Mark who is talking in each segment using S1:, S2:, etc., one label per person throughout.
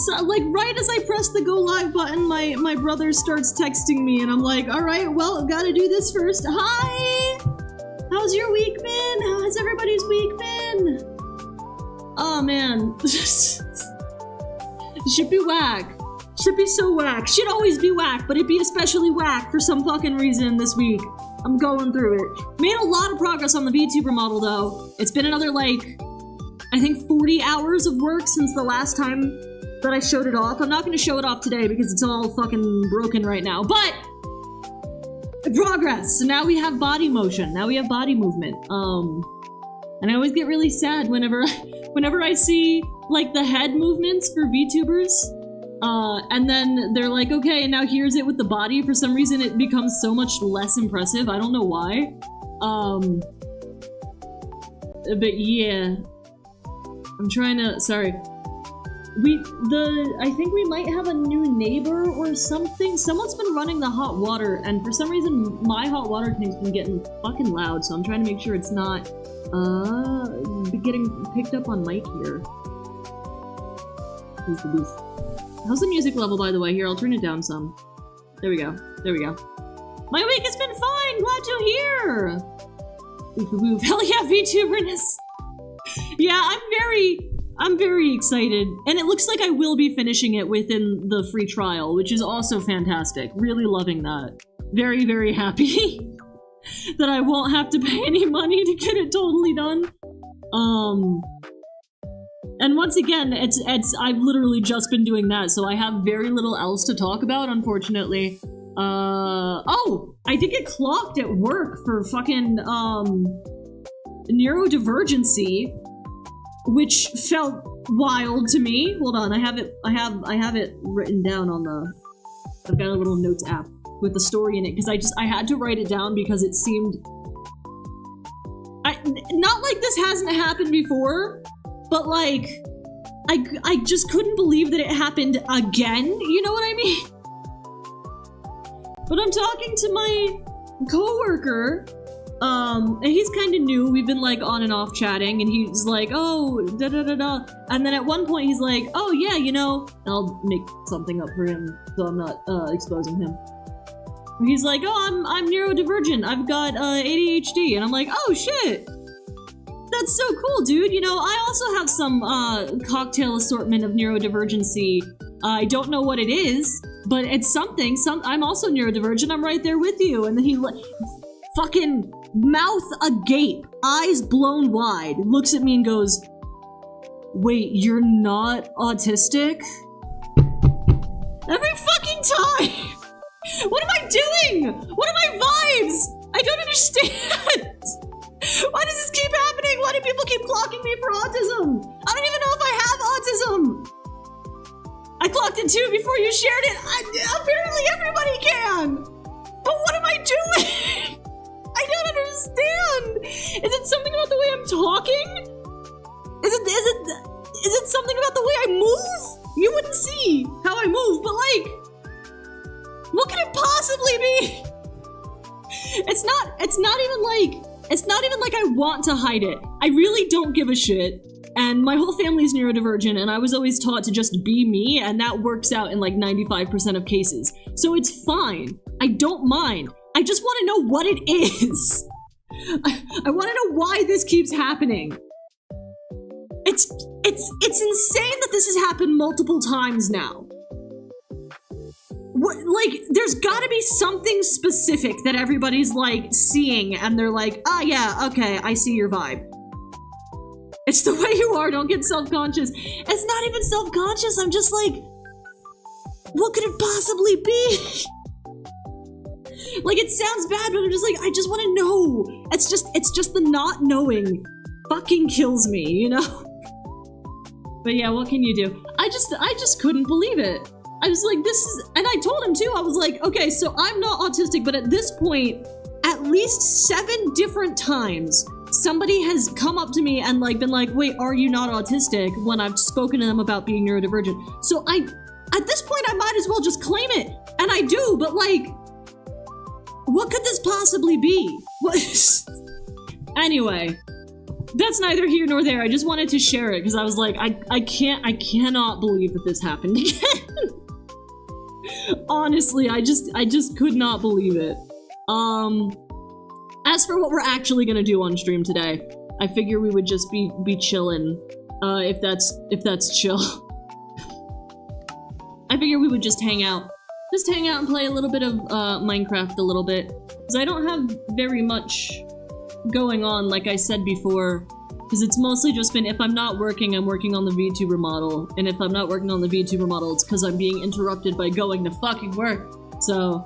S1: So, like, right as I press the go live button, my brother starts texting me, and I'm like, all right, well, gotta do this first. Hi! How's your week been? How has everybody's week been? Oh, man. Should be whack. Should be so whack. Should always be whack, but it'd be especially whack for some fucking reason this week. I'm going through it. Made a lot of progress on the VTuber model, though. It's been another, like, I think 40 hours of work since the last time that I showed it off. I'm not going to show it off today because it's all fucking broken right now, but progress. So now we have body motion. Now we have body movement. And I always get really sad whenever I see, like, the head movements for VTubers. And then they're like, okay, and now here's it with the body. For some reason, it becomes so much less impressive. I don't know why. But yeah. I'm trying to, sorry. I think we might have a new neighbor or something. Someone's been running the hot water, and for some reason, my hot water tank's been getting fucking loud, so I'm trying to make sure it's not, getting picked up on mic here. Who's the boost? How's the music level, by the way? Here, I'll turn it down some. There we go. There we go. My week has been fine! Glad to hear! Oof, oof, oof. Hell yeah, VTuberness! Yeah, I'm very excited. And it looks like I will be finishing it within the free trial, which is also fantastic. Really loving that. Very, very happy that I won't have to pay any money to get it totally done. And once again, I've literally just been doing that, so I have very little else to talk about, unfortunately. Oh! I did get clocked at work for fucking, neurodivergency, which felt wild to me. Hold on, I have it written down on the... I've got a little notes app with the story in it, because I had to write it down because it seemed... not like this hasn't happened before, but like, I just couldn't believe that it happened again, you know what I mean? But I'm talking to my coworker, and he's kind of new. We've been like on and off chatting, and he's like, oh, da-da-da-da. And then at one point he's like, oh yeah, you know, I'll make something up for him so I'm not exposing him. He's like, oh, I'm neurodivergent. I've got ADHD. And I'm like, oh shit. That's so cool, dude. You know, I also have some cocktail assortment of neurodivergency. I don't know what it is, but it's something. I'm also neurodivergent. I'm right there with you. And then he fucking mouth agape, eyes blown wide, looks at me and goes, wait, you're not autistic? Every fucking time! What am I doing? What are my vibes? I don't understand. Why does this keep happening? Why do people keep clocking me for autism? I don't even know if I have autism. I clocked it too before you shared it. Apparently everybody can. But what am I doing? I don't understand. Is it something about the way I'm talking? Is it something about the way I move? You wouldn't see how I move, but like, what could it possibly be? It's not even like I want to hide it. I really don't give a shit. And my whole family's neurodivergent, and I was always taught to just be me, and that works out in like 95% of cases. So it's fine. I don't mind. I just want to know what it is. I want to know why this keeps happening. It's insane that this has happened multiple times now. What, like, there's gotta be something specific that everybody's, like, seeing, and they're like, ah, yeah, okay, I see your vibe. It's the way you are, don't get self-conscious. It's not even self-conscious, I'm just like, what could it possibly be? Like, it sounds bad, but I'm just like, I just want to know. It's just the not knowing fucking kills me, you know? But yeah, what can you do? I just couldn't believe it. I was like, this is, and I told him too, I was like, okay, so I'm not autistic, but at this point, at least 7 different times, somebody has come up to me and like been like, wait, are you not autistic? When I've spoken to them about being neurodivergent. So at this point, I might as well just claim it. And I do, but like, what could this possibly be? What? Anyway, That's neither here nor there. I just wanted to share it because I was like, I cannot believe that this happened again. Honestly, I just could not believe it. As for what we're actually gonna do on stream today, I figure we would just be chillin', if that's chill. I figure we would just hang out. Just hang out and play a little bit of Minecraft a little bit. Because I don't have very much going on, like I said before. Because it's mostly just been, if I'm not working, I'm working on the VTuber model. And if I'm not working on the VTuber model, it's because I'm being interrupted by going to fucking work. So,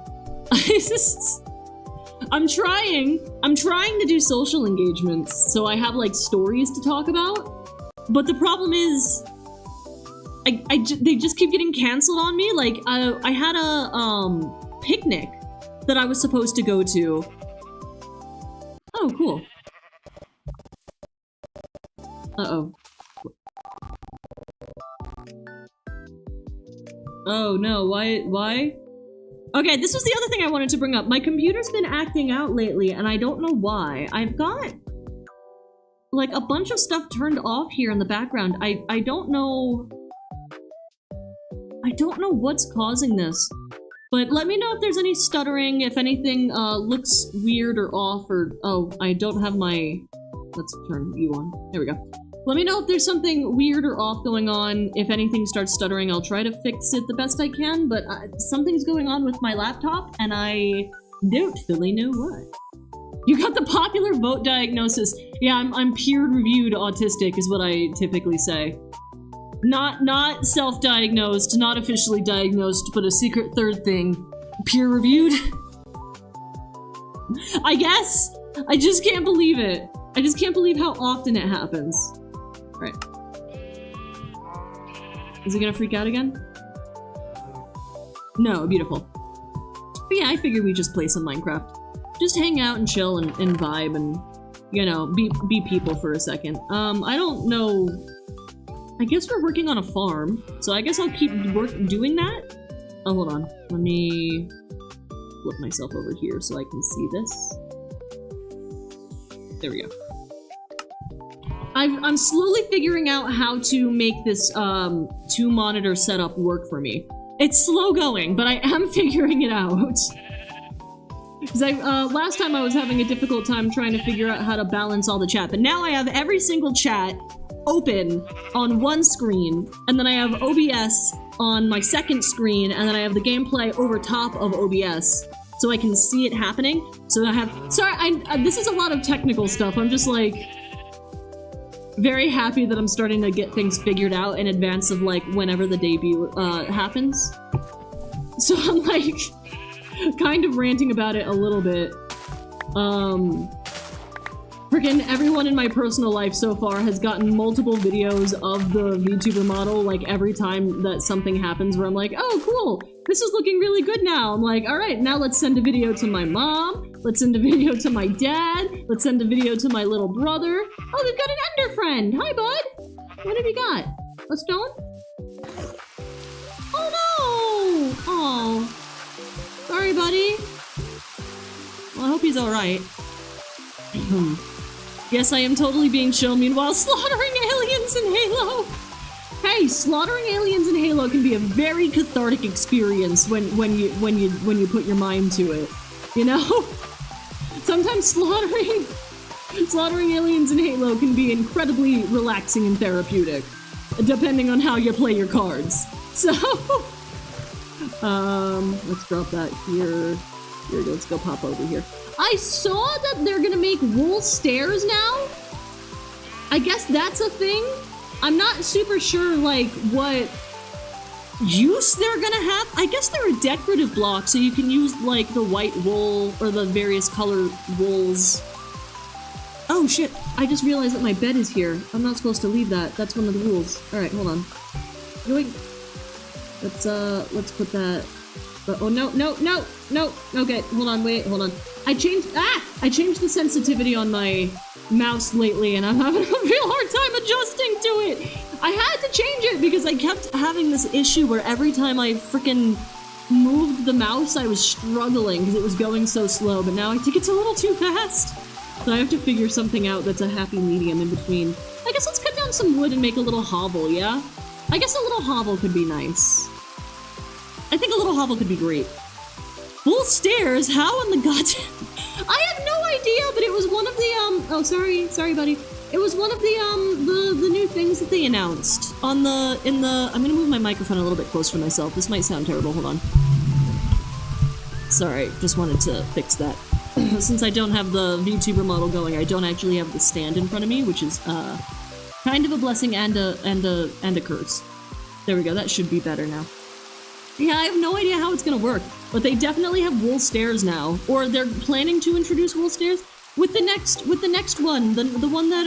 S1: I'm trying to do social engagements, so I have, like, stories to talk about. But the problem is, they just keep getting canceled on me. Like, I had a, picnic that I was supposed to go to. Oh, cool. Uh-oh. Oh, no, why? Okay, this was the other thing I wanted to bring up. My computer's been acting out lately, and I don't know why. I've got, like, a bunch of stuff turned off here in the background. I don't know... I don't know what's causing this. But let me know if there's any stuttering, if anything looks weird or off, or... Oh, I don't have my... Let's turn you on. There we go. Let me know if there's something weird or off going on. If anything starts stuttering, I'll try to fix it the best I can, but something's going on with my laptop, and I don't fully know what. You got the popular vote diagnosis. Yeah, I'm peer-reviewed autistic is what I typically say. Not self-diagnosed, not officially diagnosed, but a secret third thing. Peer-reviewed? I guess? I just can't believe it. I just can't believe how often it happens. Right. Is he gonna freak out again? No, beautiful. But yeah, I figured we'd just play some Minecraft. Just hang out and chill and vibe and, you know, be people for a second. I don't know... I guess we're working on a farm, so I guess I'll keep doing that. Oh, hold on. Let me flip myself over here so I can see this. There we go. I'm slowly figuring out how to make this two-monitor setup work for me. It's slow going, but I am figuring it out. Because last time I was having a difficult time trying to figure out how to balance all the chat, but now I have every single chat open on one screen, and then I have OBS on my second screen, and then I have the gameplay over top of OBS, so I can see it happening. So I have... Sorry, this is a lot of technical stuff. I'm just like... very happy that I'm starting to get things figured out in advance of, like, whenever the debut happens. So I'm, like, kind of ranting about it a little bit. Freaking everyone in my personal life so far has gotten multiple videos of the VTuber model, like, every time that something happens where I'm like, oh, cool, this is looking really good now. I'm like, alright, now let's send a video to my mom, let's send a video to my dad, let's send a video to my little brother. Oh, we've got an Ender friend! Hi, bud! What have you got? A stone? Oh, no! Oh. Sorry, buddy. Well, I hope he's alright. Yes, I am totally being chill, meanwhile slaughtering aliens in Halo! Hey, slaughtering aliens in Halo can be a very cathartic experience when you put your mind to it. You know? Sometimes slaughtering aliens in Halo can be incredibly relaxing and therapeutic, depending on how you play your cards. So, let's drop that here. Here we go, let's go pop over here. I saw that they're gonna make wool stairs now. I guess that's a thing. I'm not super sure, like, what use they're gonna have. I guess they're a decorative block, so you can use, like, the white wool or the various color wools. Oh, shit. I just realized that my bed is here. I'm not supposed to leave that. That's one of the rules. Alright, hold on. Let's put that... oh, no. Okay, hold on, wait, hold on. I changed the sensitivity on my mouse lately, and I'm having a real hard time adjusting to it. I had to change it because I kept having this issue where every time I freaking moved the mouse, I was struggling because it was going so slow, but now I think it's a little too fast. So I have to figure something out that's a happy medium in between. I guess let's cut down some wood and make a little hovel, yeah? I guess a little hovel could be nice. I think a little hovel could be great. Full stairs? How in the goddamn... I have no idea, but it was one of the, oh, sorry, buddy. It was one of the new things that they announced on the, I'm gonna move my microphone a little bit closer to myself. This might sound terrible, hold on. Sorry, just wanted to fix that. Since I don't have the VTuber model going, I don't actually have the stand in front of me, which is, kind of a blessing and a curse. There we go, that should be better now. Yeah, I have no idea how it's gonna work, but they definitely have wool stairs now, or they're planning to introduce wool stairs with the next one, the one that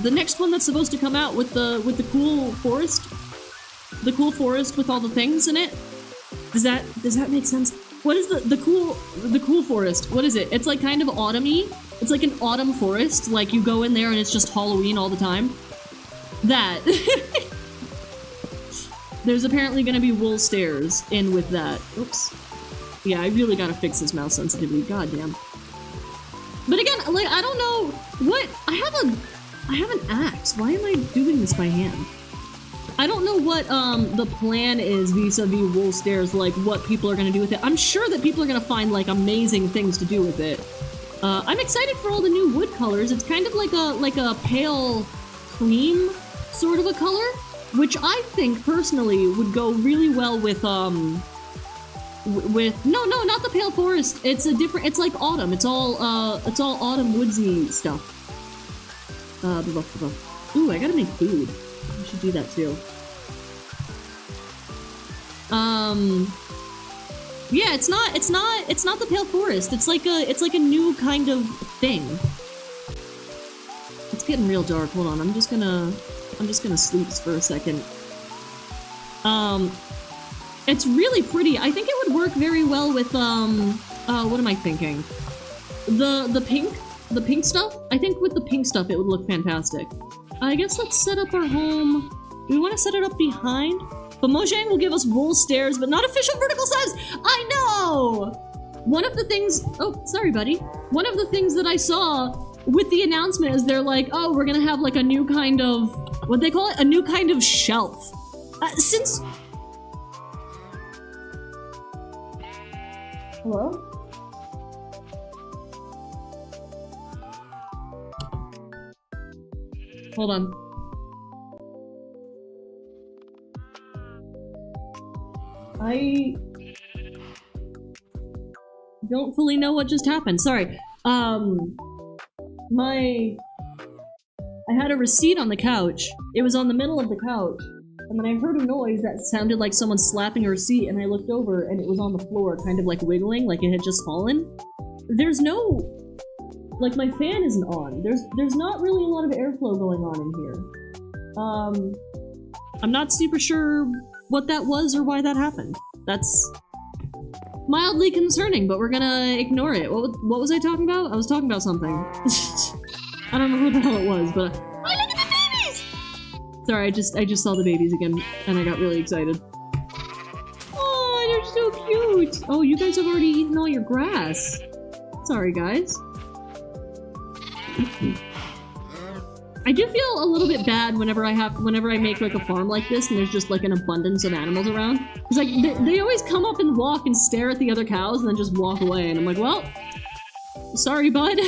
S1: the next one that's supposed to come out with the cool forest with all the things in it. Does that make sense? What is the cool forest? What is it? It's like kind of autumny. It's like an autumn forest. Like you go in there and it's just Halloween all the time. That. There's apparently gonna be wool stairs in with that. Oops. Yeah, I really gotta fix this mouse sensitivity. Goddamn. But again, like I don't know what I have an axe. Why am I doing this by hand? I don't know what the plan is vis-a-vis wool stairs, like what people are gonna do with it. I'm sure that people are gonna find like amazing things to do with it. I'm excited for all the new wood colors. It's kind of like a pale cream sort of a color, which I think personally would go really well with no, not the pale forest. It's a different. It's like autumn. It's all autumn woodsy stuff. Ooh, I gotta make food. I should do that too. Yeah, it's not the pale forest. It's like a new kind of thing. It's getting real dark. Hold on, I'm just gonna sleep for a second. It's really pretty. I think it would work very well with what am I thinking? The pink stuff? I think with the pink stuff it would look fantastic. I guess let's set up our home. Do we want to set it up behind? But Mojang will give us wool stairs, but not official vertical slabs! I know! One of the things... Oh, sorry, buddy. One of the things that I saw with the announcement is they're like, oh, we're gonna have like a new kind of... What'd they call it? A new kind of shelf. Since... Hello? Hold on. I don't fully know what just happened. Sorry. I had a receipt on the couch. It was on the middle of the couch. And then I heard a noise that sounded like someone slapping a receipt, and I looked over and it was on the floor, kind of like wiggling, like it had just fallen. There's no... Like, my fan isn't on. There's not really a lot of airflow going on in here. I'm not super sure what that was or why that happened. That's mildly concerning, but we're gonna ignore it. What was I talking about? I was talking about something. I don't know what the hell it was, but... Oh, look at the babies! Sorry, I just saw the babies again, and I got really excited. Oh, they're so cute! Oh, you guys have already eaten all your grass. Sorry, guys. I do feel a little bit bad whenever I make like a farm like this and there's just like an abundance of animals around. It's like they always come up and walk and stare at the other cows and then just walk away, and I'm like, well, sorry, bud.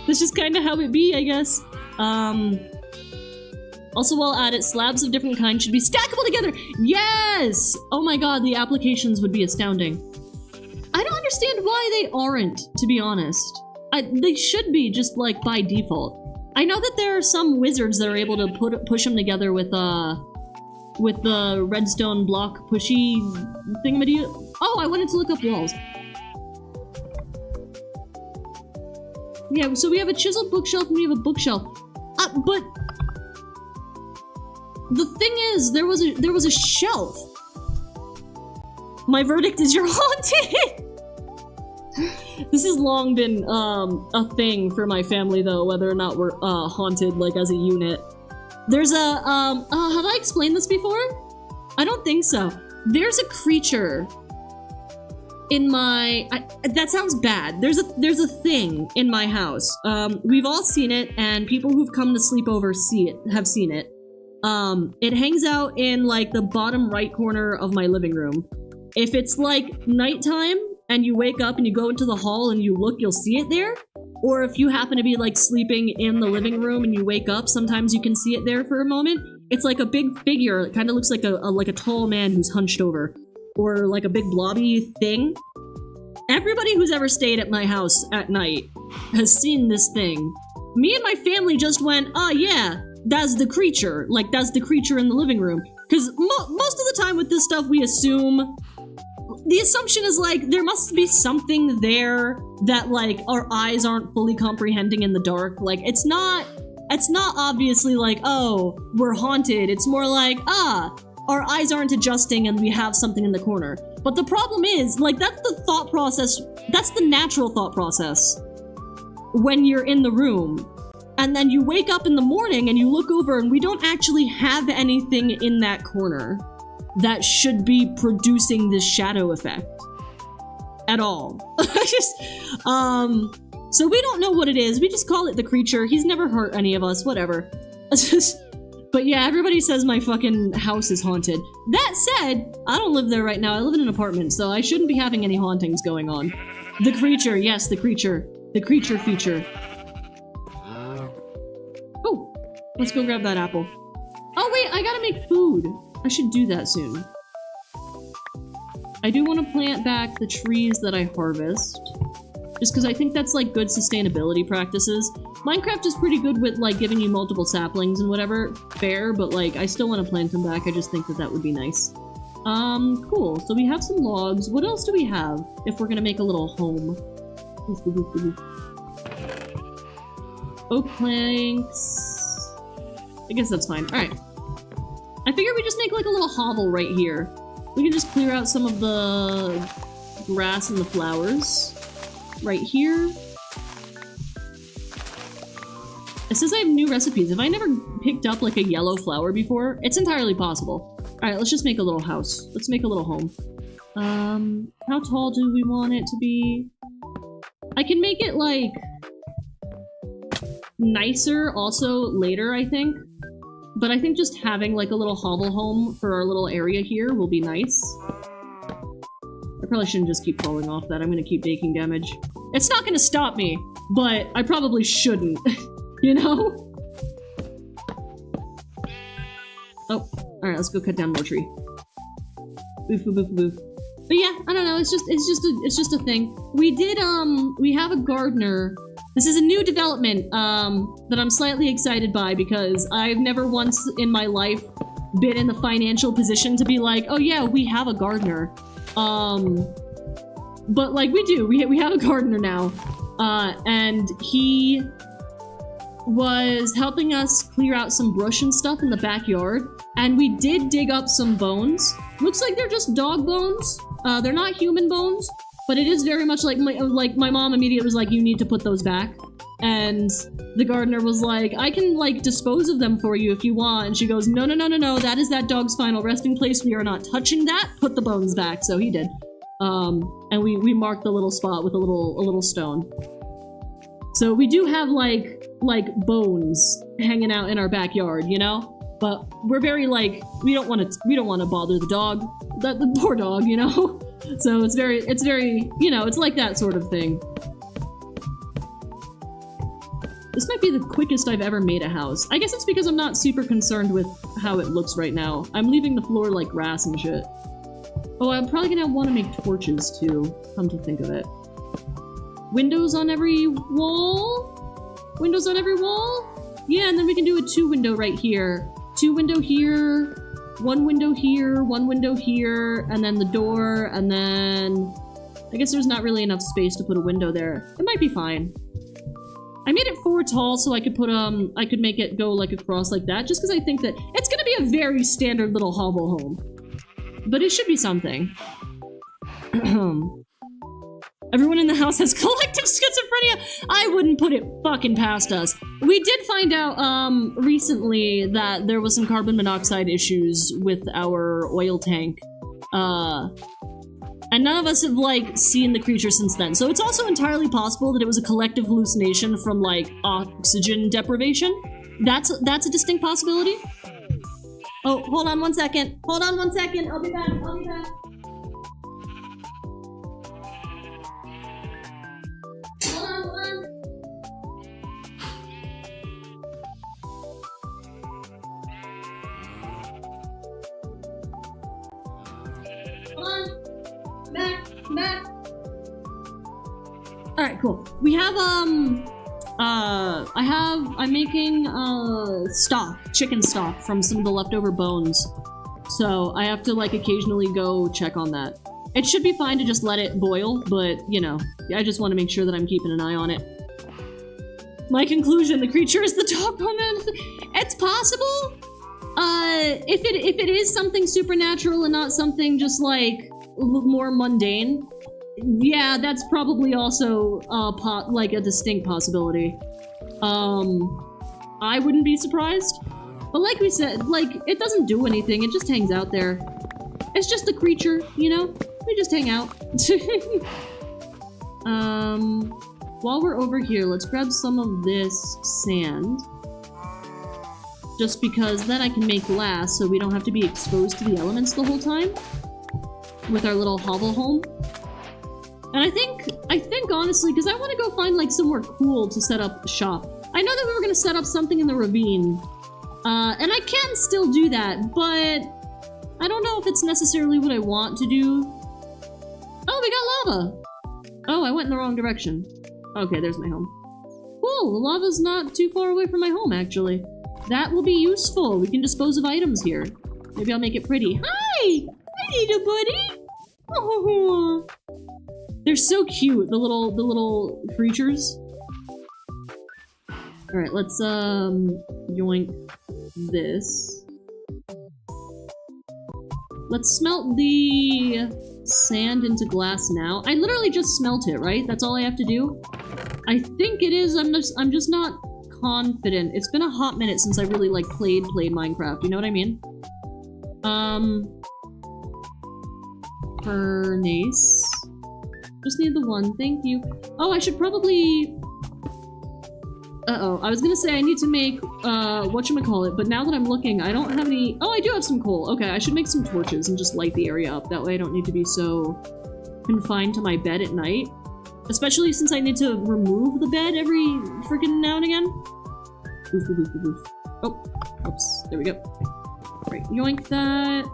S1: That's just kind of how it be, I guess. Also, while at it, slabs of different kinds should be stackable together. Yes! Oh my god, the applications would be astounding. I don't understand why they aren't, to be honest. They should be just like by default. I know that there are some wizards that are able to push them together with the redstone block pushy thingamady. Oh, I wanted to look up walls. Yeah, so we have a chiseled bookshelf and we have a bookshelf. But the thing is, there was a shelf. My verdict is you're haunted. This has long been a thing for my family, though, whether or not we're haunted, like, as a unit. There's a, have I explained this before? I don't think so. There's a creature in my... that sounds bad. There's a thing in my house. We've all seen it, and people who've come to sleep over have seen it. It hangs out in, like, the bottom right corner of my living room. If it's, like, nighttime, and you wake up and you go into the hall and you look, you'll see it there. Or if you happen to be, like, sleeping in the living room and you wake up, sometimes you can see it there for a moment. It's like a big figure. It kind of looks like a tall man who's hunched over. Or, like, a big blobby thing. Everybody who's ever stayed at my house at night has seen this thing. Me and my family just went, oh, yeah, that's the creature. Like, that's the creature in the living room. Because most of the time with this stuff, we assume... The assumption is, like, there must be something there that, like, our eyes aren't fully comprehending in the dark. Like, it's not obviously like, oh, we're haunted. It's more like, our eyes aren't adjusting and we have something in the corner. But the problem is, like, that's the thought process, that's the natural thought process when you're in the room. And then you wake up in the morning and you look over and we don't actually have anything in that corner that should be producing this shadow effect at all. So we don't know what it is. We just call it the creature. He's never hurt any of us, whatever. But yeah, everybody says my fucking house is haunted. That said, I don't live there right now. I live in an apartment, so I shouldn't be having any hauntings going on. The creature, yes, the creature. The creature feature. Oh, let's go grab that apple. Oh wait, I gotta make food. I should do that soon. I do want to plant back the trees that I harvest. Just because I think that's, like, good sustainability practices. Minecraft is pretty good with, like, giving you multiple saplings and whatever. Fair, but, like, I still want to plant them back. I just think that that would be nice. Cool. So we have some logs. What else do we have if we're gonna make a little home? Oak planks. I guess that's fine. Alright. I figure we just make, like, a little hovel right here. We can just clear out some of the grass and the flowers. Right here. It says I have new recipes. Have I never picked up, like, a yellow flower before? It's entirely possible. Alright, let's just make a little house. Let's make a little home. How tall do we want it to be? I can make it, like, nicer also later, I think. But I think just having, like, a little hovel home for our little area here will be nice. I probably shouldn't just keep falling off that. I'm gonna keep taking damage. It's not gonna stop me, but I probably shouldn't. You know? Oh, alright, let's go cut down more tree. Boof, boof, boof, boof. But yeah, I don't know, it's just a thing. We did, we have a gardener. This is a new development, that I'm slightly excited by because I've never once in my life been in the financial position to be like, oh yeah, we have a gardener. But, like, we do. We have a gardener now. And he was helping us clear out some brush and stuff in the backyard. And we did dig up some bones. Looks like they're just dog bones. They're not human bones. But it is very much like my mom immediately was like, you need to put those back. And the gardener was like, I can, like, dispose of them for you if you want. And she goes, no, no, no, no, no. That is that dog's final resting place. We are not touching that. Put the bones back. So he did. And we marked the little spot with a little stone. So we do have, like bones hanging out in our backyard, you know? But we're very, like, we don't want to bother the dog. The poor dog, you know? So it's very, you know, it's like that sort of thing. This might be the quickest I've ever made a house. I guess it's because I'm not super concerned with how it looks right now. I'm leaving the floor like grass and shit. Oh, I'm probably gonna want to make torches too, come to think of it. Windows on every wall? Windows on every wall? Yeah, and then we can do a 2-window right here. 2-window here, 1 window here, 1 window here, and then the door, and then... I guess there's not really enough space to put a window there. It might be fine. I made it 4 tall so I could put, I could make it go, like, across like that, just because I think that it's gonna be a very standard little hovel home. But it should be something. Everyone in the house has collective schizophrenia! I wouldn't put it fucking past us. We did find out, recently that there was some carbon monoxide issues with our oil tank. And And none of us have, like, seen the creature since then. So it's also entirely possible that it was a collective hallucination from, like, oxygen deprivation. That's a distinct possibility. Oh, hold on 1 second. Hold on 1 second. I'll be back. I'll be back. Hold on, hold on. Hold on. Back. Alright, cool. We have, I'm making, stock, chicken stock from some of the leftover bones. So I have to, like, occasionally go check on that. It should be fine to just let it boil, but, you know, I just want to make sure that I'm keeping an eye on it. My conclusion, the creature is the dog woman. It's possible. If it is something supernatural and not something just, like, more mundane, yeah, that's probably also like a distinct possibility. I wouldn't be surprised. But like we said, like, it doesn't do anything, it just hangs out there. It's just a creature, you know? We just hang out. While we're over here, let's grab some of this sand. Just because then I can make glass so we don't have to be exposed to the elements the whole time. With our little hovel home. And I think honestly, because I want to go find like somewhere cool to set up shop. I know that we were going to set up something in the ravine. And I can still do that, but I don't know if it's necessarily what I want to do. Oh, we got lava! Oh, I went in the wrong direction. Okay, there's my home. Cool, the lava's not too far away from my home, actually. That will be useful. We can dispose of items here. Maybe I'll make it pretty. Hi! Hi, little buddy! Oh. They're so cute, the little creatures. Alright, let's, yoink this. Let's smelt the sand into glass now. I literally just smelt it, right? That's all I have to do? I think it is, I'm just not confident. It's been a hot minute since I really, like, played Minecraft, you know what I mean? Furnace. Just need the one, thank you. Oh, I should probably... Uh-oh, I was gonna say I need to make, whatchamacallit, but now that I'm looking, I don't have any... Oh, I do have some coal. Okay, I should make some torches and just light the area up. That way I don't need to be so confined to my bed at night. Especially since I need to remove the bed every freaking now and again. Oof, oof, oof, oof. Oh, oops, there we go. Right, yoink that.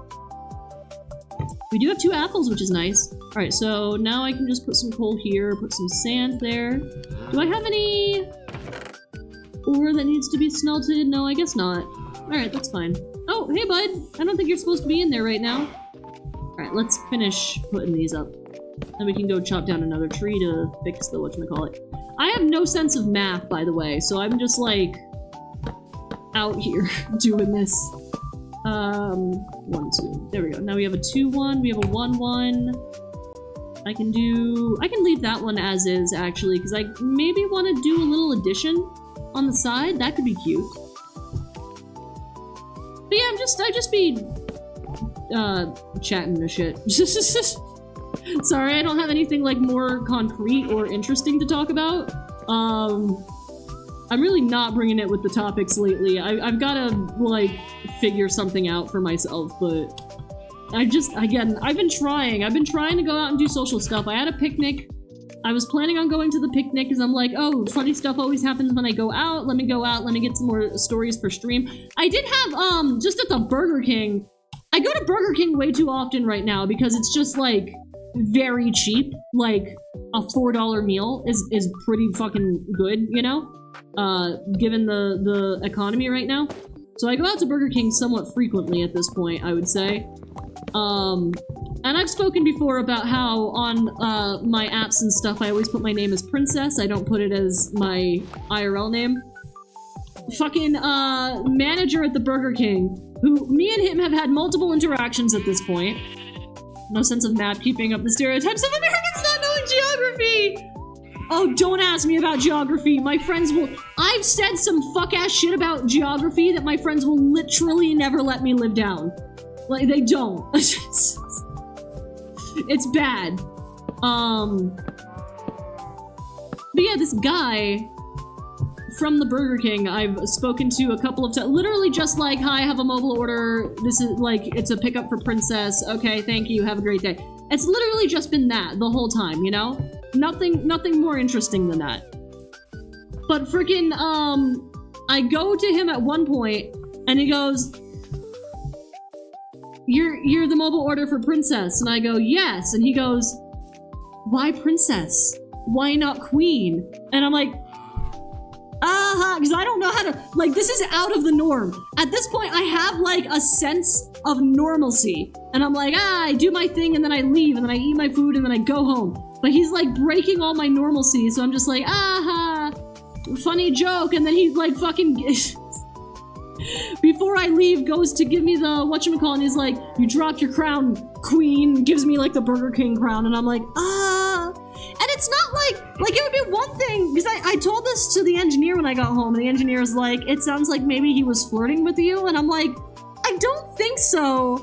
S1: We do have 2 apples, which is nice. Alright, so now I can just put some coal here, put some sand there. Do I have any ore that needs to be smelted? No, I guess not. Alright, that's fine. Oh, hey bud! I don't think you're supposed to be in there right now. Alright, let's finish putting these up. Then we can go chop down another tree to fix the whatchamacallit. I have no sense of math, by the way, so I'm just like out here doing this. 1, 2. There we go. Now we have a 2-1. We have a 1-1. I can leave that one as is, actually, because I maybe want to do a little addition on the side. That could be cute. But yeah, I just be, chatting the shit. Sorry, I don't have anything, like, more concrete or interesting to talk about. I'm really not bringing it with the topics lately. I've gotta, like, figure something out for myself, but again, I've been trying to go out and do social stuff. I had a picnic. I was planning on going to the picnic because I'm like, oh, funny stuff always happens when I go out. Let me go out, let me get some more stories for stream. I did have, just at the Burger King, I go to Burger King way too often right now because it's just, like, very cheap. Like, a $4 meal is pretty fucking good, you know? Given the economy right now. So I go out to Burger King somewhat frequently at this point, I would say. And I've spoken before about how on, my apps and stuff, I always put my name as Princess. I don't put it as my IRL name. Fucking, manager at the Burger King, who me and him have had multiple interactions at this point. No sense of map keeping up the stereotypes of Americans not knowing geography! Oh, don't ask me about geography. My friends will... I've said some fuck-ass shit about geography that my friends will literally never let me live down. Like, they don't. It's bad. But yeah, this guy from the Burger King I've spoken to a couple of times, literally just like, hi, I have a mobile order, this is like, it's a pickup for Princess, okay, thank you, have a great day. It's literally just been that the whole time, you know? Nothing more interesting than that. But freaking, I go to him at one point, and he goes, You're the mobile order for Princess, and I go, yes, and he goes, why Princess? Why not Queen? And I'm like, because I don't know how to, like, this is out of the norm. At this point, I have, like, a sense of normalcy. And I'm like, I do my thing, and then I leave, and then I eat my food, and then I go home. But he's, like, breaking all my normalcy, so I'm just like, funny joke, and then he, like, fucking... before I leave, goes to give me the whatchamacallit, and he's like, you dropped your crown, Queen, gives me, like, the Burger King crown, and I'm like, And it's not like it would be one thing, because I told this to the engineer when I got home, and the engineer's like, it sounds like maybe he was flirting with you, and I'm like, I don't think so.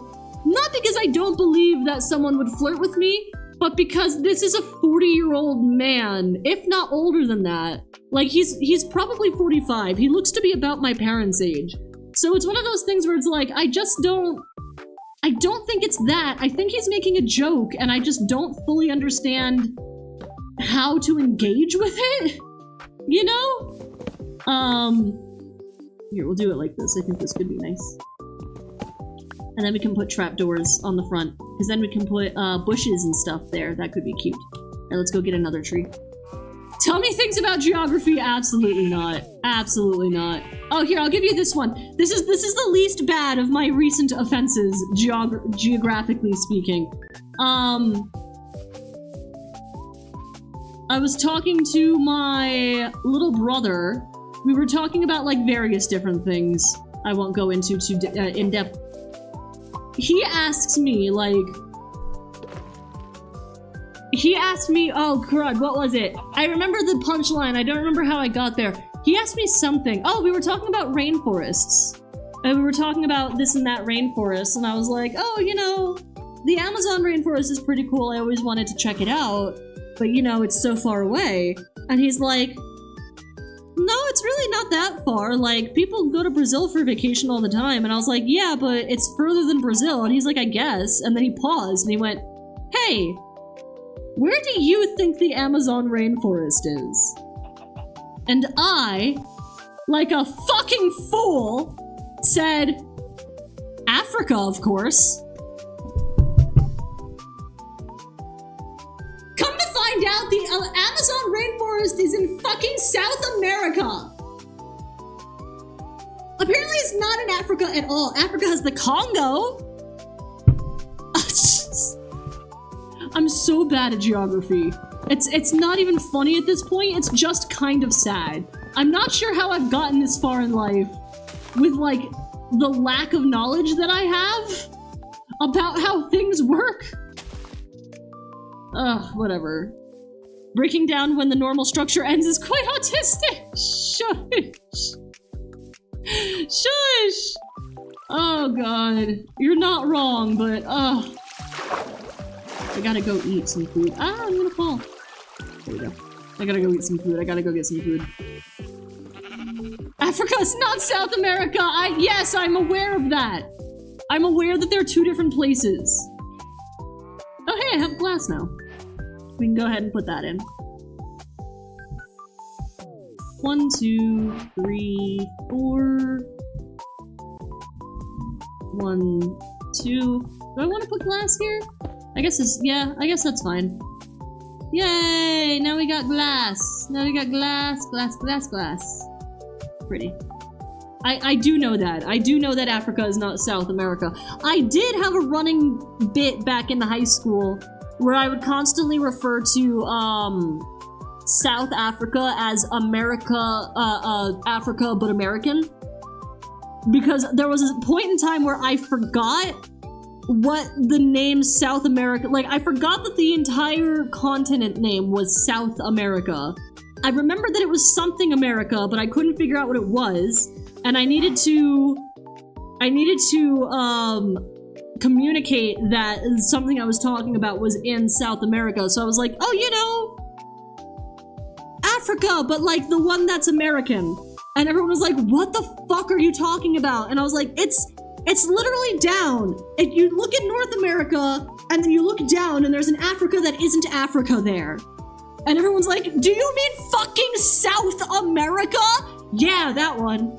S1: Not because I don't believe that someone would flirt with me, but because this is a 40-year-old man, if not older than that. Like, he's probably 45. He looks to be about my parents' age. So it's one of those things where it's like, I don't think it's that. I think he's making a joke, and I just don't fully understand how to engage with it, you know? Here, we'll do it like this. I think this could be nice. And then we can put trapdoors on the front, because then we can put bushes and stuff there. That could be cute. Alright, let's go get another tree. Tell me things about geography. Absolutely not. Absolutely not. Oh, here, I'll give you this one. This is the least bad of my recent offenses, geographically speaking. I was talking to my little brother. We were talking about, like, various different things. I won't go into too in depth. He asks me, like... He asked me, oh crud, what was it? I remember the punchline, I don't remember how I got there. He asked me something. Oh, we were talking about rainforests. And we were talking about this and that rainforest, and I was like, oh, you know, the Amazon rainforest is pretty cool, I always wanted to check it out, but you know, it's so far away. And he's like, no, it's really not that far, like, people go to Brazil for vacation all the time, and I was like, yeah, but it's further than Brazil, and he's like, I guess, and then he paused, and he went, hey, where do you think the Amazon rainforest is? And I, like a fucking fool, said, Africa, of course. Come to find out, the Amazon rainforest is in fucking South America. Apparently it's not in Africa at all. Africa has the Congo. I'm so bad at geography. It's not even funny at this point, it's just kind of sad. I'm not sure how I've gotten this far in life with, like, the lack of knowledge that I have about how things work. Ugh, whatever. Breaking down when the normal structure ends is quite autistic. Shush. Shush. Oh god. You're not wrong, but I gotta go eat some food. Ah, I'm gonna fall. There we go. I gotta go eat some food. I gotta go get some food. Africa's not South America! Yes, I'm aware of that! I'm aware that there are two different places. Oh hey, I have glass now. We can go ahead and put that in. 1, 2, 3, 4. 1, 2. Do I want to put glass here? I guess it's, yeah, I guess that's fine. Yay! Now we got glass. Now we got glass, glass, glass, glass. Pretty. I do know that. I do know that Africa is not South America. I did have a running bit back in the high school where I would constantly refer to, South Africa as America, Africa, but American. Because there was a point in time where I forgot what the name South America, like, I forgot that the entire continent name was South America. I remember that it was something America, but I couldn't figure out what it was, and I needed to communicate that something I was talking about was in South America. So I was like, oh, you know, Africa, but like the one that's American. And everyone was like, what the fuck are you talking about? And I was like, it's literally down. If you look at North America and then you look down and there's an Africa that isn't Africa there. And everyone's like, do you mean fucking South America? Yeah, that one.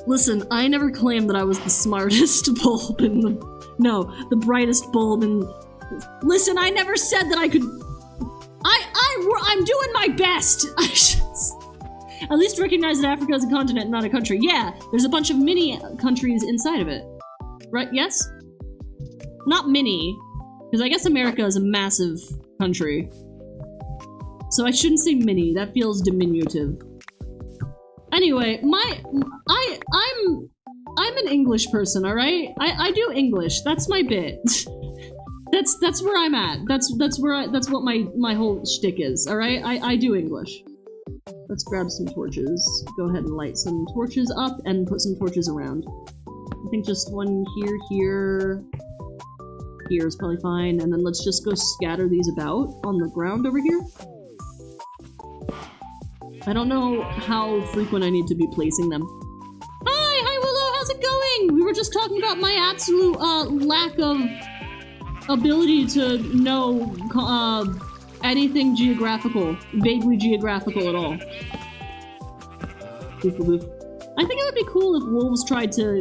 S1: Listen, I never claimed that I was the smartest bulb in the brightest bulb in... Listen, I never said that I could... I'm doing my best. I should at least recognize that Africa is a continent, not a country. Yeah, there's a bunch of mini countries inside of it. Right, yes? Not mini, because I guess America is a massive country. So I shouldn't say mini, that feels diminutive. Anyway, I'm an English person, alright? I do English, that's my bit. That's where I'm at. That's what my whole shtick is, alright? I do English. Let's grab some torches. Go ahead and light some torches up and put some torches around. I think just one here is probably fine, and then let's just go scatter these about on the ground over here. I don't know how frequent I need to be placing them. Hi Willow, how's it going? We were just talking about my absolute lack of ability to know anything geographical, vaguely geographical at all. Boof, boof. I think it would be cool if wolves tried to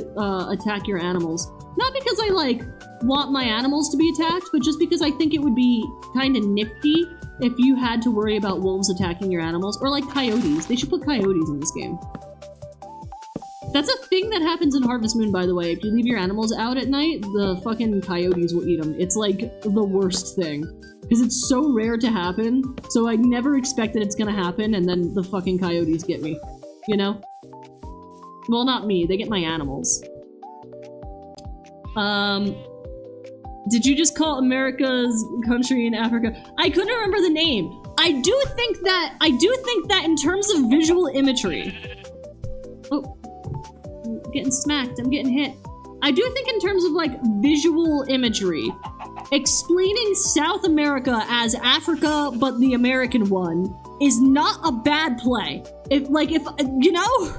S1: attack your animals. Not because I, like, want my animals to be attacked, but just because I think it would be kind of nifty if you had to worry about wolves attacking your animals. Or, like, coyotes. They should put coyotes in this game. That's a thing that happens in Harvest Moon, by the way. If you leave your animals out at night, the fucking coyotes will eat them. It's, like, the worst thing. Because it's so rare to happen, so I never expected it's gonna happen, and then the fucking coyotes get me. You know? Well, not me. They get my animals. Did you just call America's country in Africa? I couldn't remember the name. I do think that in terms of visual imagery... Oh. I'm getting smacked. I'm getting hit. I do think in terms of, like, visual imagery, explaining South America as Africa, but the American one, is not a bad play. If, you know?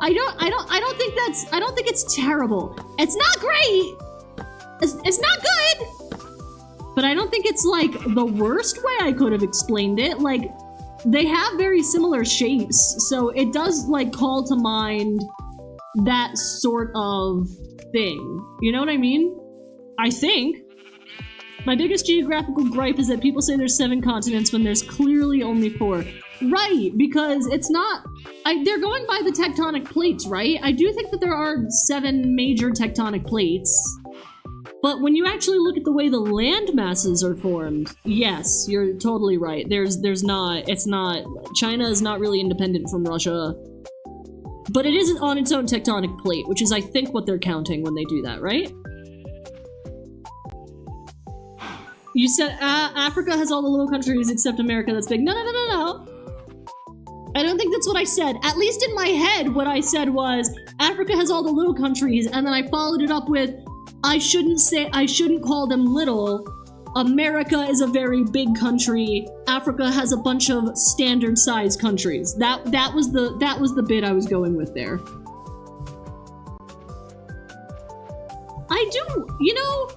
S1: I don't think it's terrible. It's not great. It's not good. But I don't think it's, like, the worst way I could have explained it. Like, they have very similar shapes, so it does, like, call to mind that sort of thing. You know what I mean? I think. My biggest geographical gripe is that people say there's 7 continents when there's clearly only 4. Right, because it's not... they're going by the tectonic plates, right? I do think that there are 7 major tectonic plates. But when you actually look at the way the land masses are formed, yes, you're totally right. There's not... It's not... China is not really independent from Russia. But it isn't on its own tectonic plate, which is, I think, what they're counting when they do that, right? You said Africa has all the little countries except America that's big. No. I don't think that's what I said. At least in my head, what I said was, Africa has all the little countries, and then I followed it up with, I shouldn't call them little. America is a very big country. Africa has a bunch of standard-sized countries. That was the bit I was going with there. I do, you know...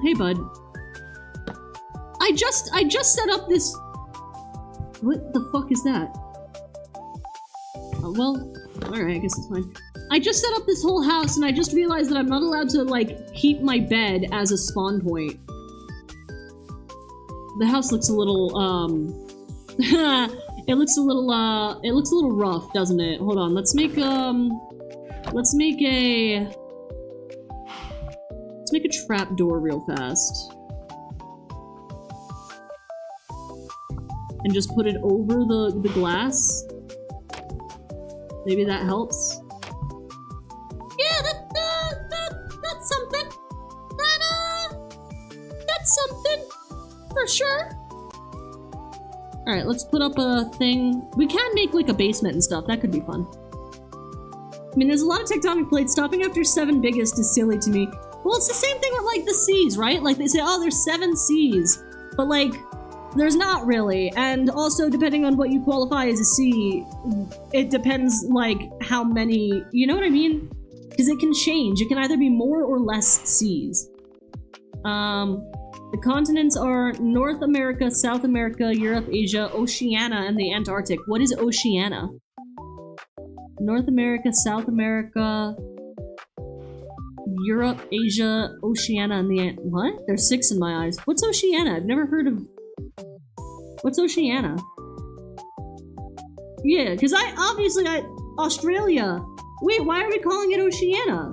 S1: Hey, bud. I just set up this... What the fuck is that? Oh, well, alright, I guess it's fine. I just set up this whole house and I just realized that I'm not allowed to, like, keep my bed as a spawn point. The house looks a little, it looks a little rough, doesn't it? Hold on, let's make a trap door real fast. And just put it over the glass. Maybe that helps. Yeah, that's something. That's something. For sure. Alright, let's put up a thing. We can make, like, a basement and stuff. That could be fun. I mean, there's a lot of tectonic plates. Stopping after 7 biggest is silly to me. Well, it's the same thing with, like, the seas, right? Like, they say, oh, there's 7 seas. But, like, there's not really. And also, depending on what you qualify as a sea, it depends, like, how many... You know what I mean? Because it can change. It can either be more or less seas. The continents are North America, South America, Europe, Asia, Oceania, and the Antarctic. What is Oceania? North America, South America, Europe, Asia, Oceania, and the what? There's 6 in my eyes. What's Oceania? I've never heard of... What's Oceania? Yeah, because Australia. Wait, why are we calling it Oceania?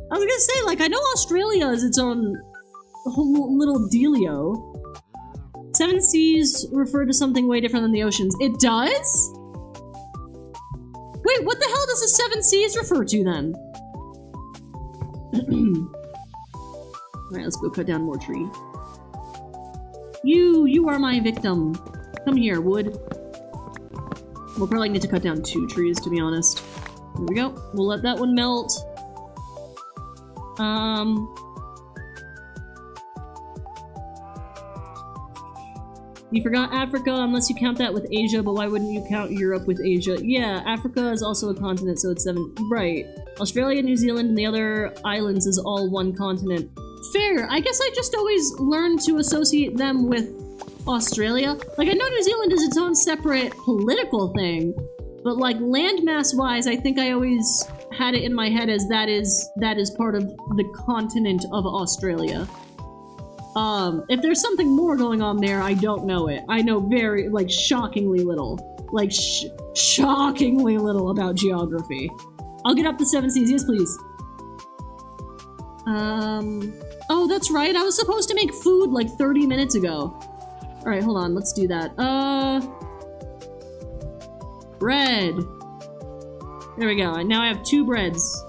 S1: I was gonna say, like, I know Australia is its own whole little dealio. 7 seas refer to something way different than the oceans. It does? Wait, what the hell does the 7 seas refer to then? Alright, let's go cut down more tree. You are my victim. Come here, wood. We'll probably need to cut down 2 trees, to be honest. There we go. We'll let that one melt. You forgot Africa, unless you count that with Asia, but why wouldn't you count Europe with Asia? Yeah, Africa is also a continent, so it's 7. Right. Australia, New Zealand, and the other islands is all 1 continent. Fair. I guess I just always learned to associate them with Australia. Like, I know New Zealand is its own separate political thing, but, like, landmass-wise, I think I always had it in my head as that is part of the continent of Australia. If there's something more going on there, I don't know it. I know very, like, shockingly little. Like, shockingly little about geography. I'll get up the 7 seas, yes please. Oh, that's right, I was supposed to make food like 30 minutes ago. Alright, hold on, let's do that. Bread. There we go, and now I have 2 breads.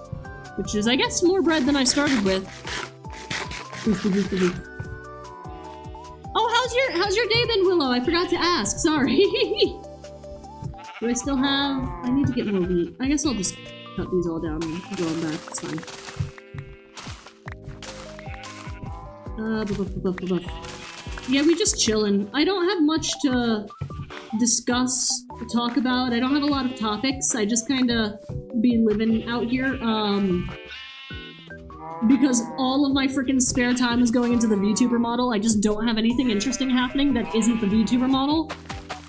S1: Which is, I guess, more bread than I started with. Oh, how's your day then, Willow? I forgot to ask, sorry. Do I still have... I need to get more wheat. I guess I'll just cut these all down and go them back, it's fine. Yeah, we just chillin'. I don't have much to discuss, to talk about. I don't have a lot of topics. I just kinda be living out here, because all of my freaking spare time is going into the VTuber model. I just don't have anything interesting happening that isn't the VTuber model.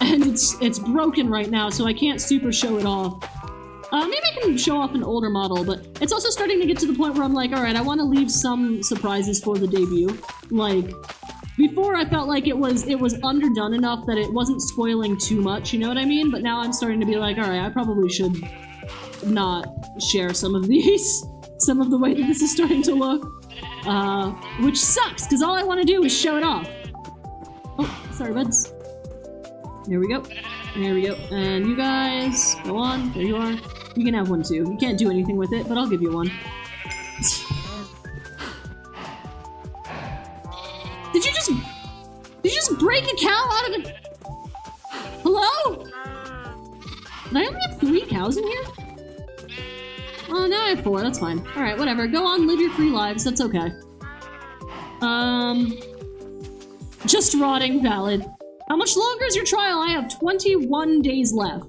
S1: And it's broken right now, so I can't super show it off. Maybe I can show off an older model, but it's also starting to get to the point where I'm like, alright, I want to leave some surprises for the debut. Like, before I felt like it was underdone enough that it wasn't spoiling too much, you know what I mean? But now I'm starting to be like, alright, I probably should not share some of these. Some of the way that this is starting to look. Which sucks, because all I want to do is show it off. Oh, sorry, buds. There we go. There we go. And you guys, go on. There you are. You can have one too. You can't do anything with it, but I'll give you one. Did you just break a cow out of a... Hello? Did I only have 3 cows in here? Oh, now I have 4. That's fine. Alright, whatever. Go on, live your free lives. That's okay. Just rotting. Valid. How much longer is your trial? I have 21 days left.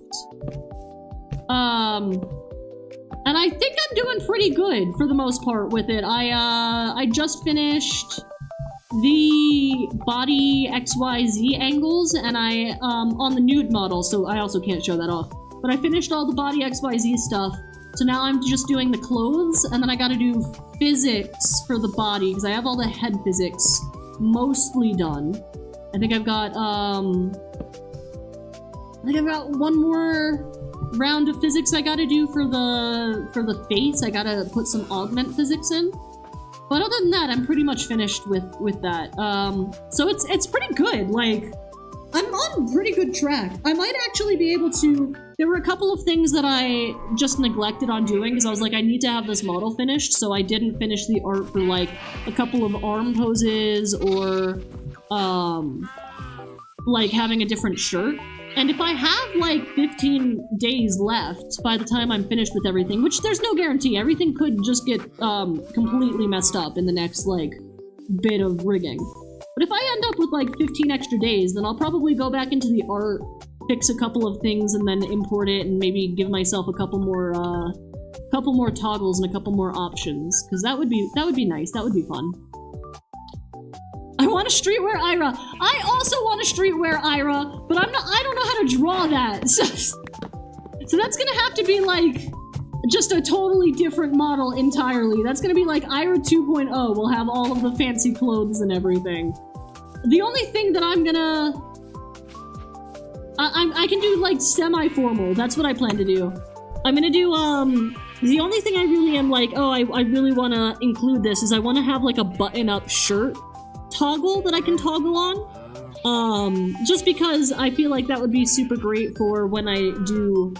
S1: And I think I'm doing pretty good for the most part with it. I just finished the body XYZ angles, and I, on the nude model, so I also can't show that off. But I finished all the body XYZ stuff, so now I'm just doing the clothes, and then I gotta do physics for the body, because I have all the head physics mostly done. I think I've got one more round of physics I gotta do for the face. I gotta put some augment physics in. But other than that, I'm pretty much finished with that. So it's pretty good. Like, I'm on pretty good track. I might actually be able to... There were a couple of things that I just neglected on doing, because I was like, I need to have this model finished, so I didn't finish the art for, like, a couple of arm poses, or, like, having a different shirt. And if I have like 15 days left by the time I'm finished with everything, which there's no guarantee, everything could just get completely messed up in the next like bit of rigging. But if I end up with like 15 extra days, then I'll probably go back into the art, fix a couple of things, and then import it, and maybe give myself a couple more toggles and a couple more options, because that would be nice. That would be fun. I want a streetwear Ira. I also want a streetwear Ira, but I don't know how to draw that. So that's gonna have to be like just a totally different model entirely. That's gonna be like Ira 2.0. We'll have all of the fancy clothes and everything. The only thing that I'm gonna I can do like semi-formal. That's what I plan to do. I'm gonna do the only thing I really am like, oh, I really want to include this is I want to have like a button-up shirt toggle that I can toggle on. Just because I feel like that would be super great for when I do,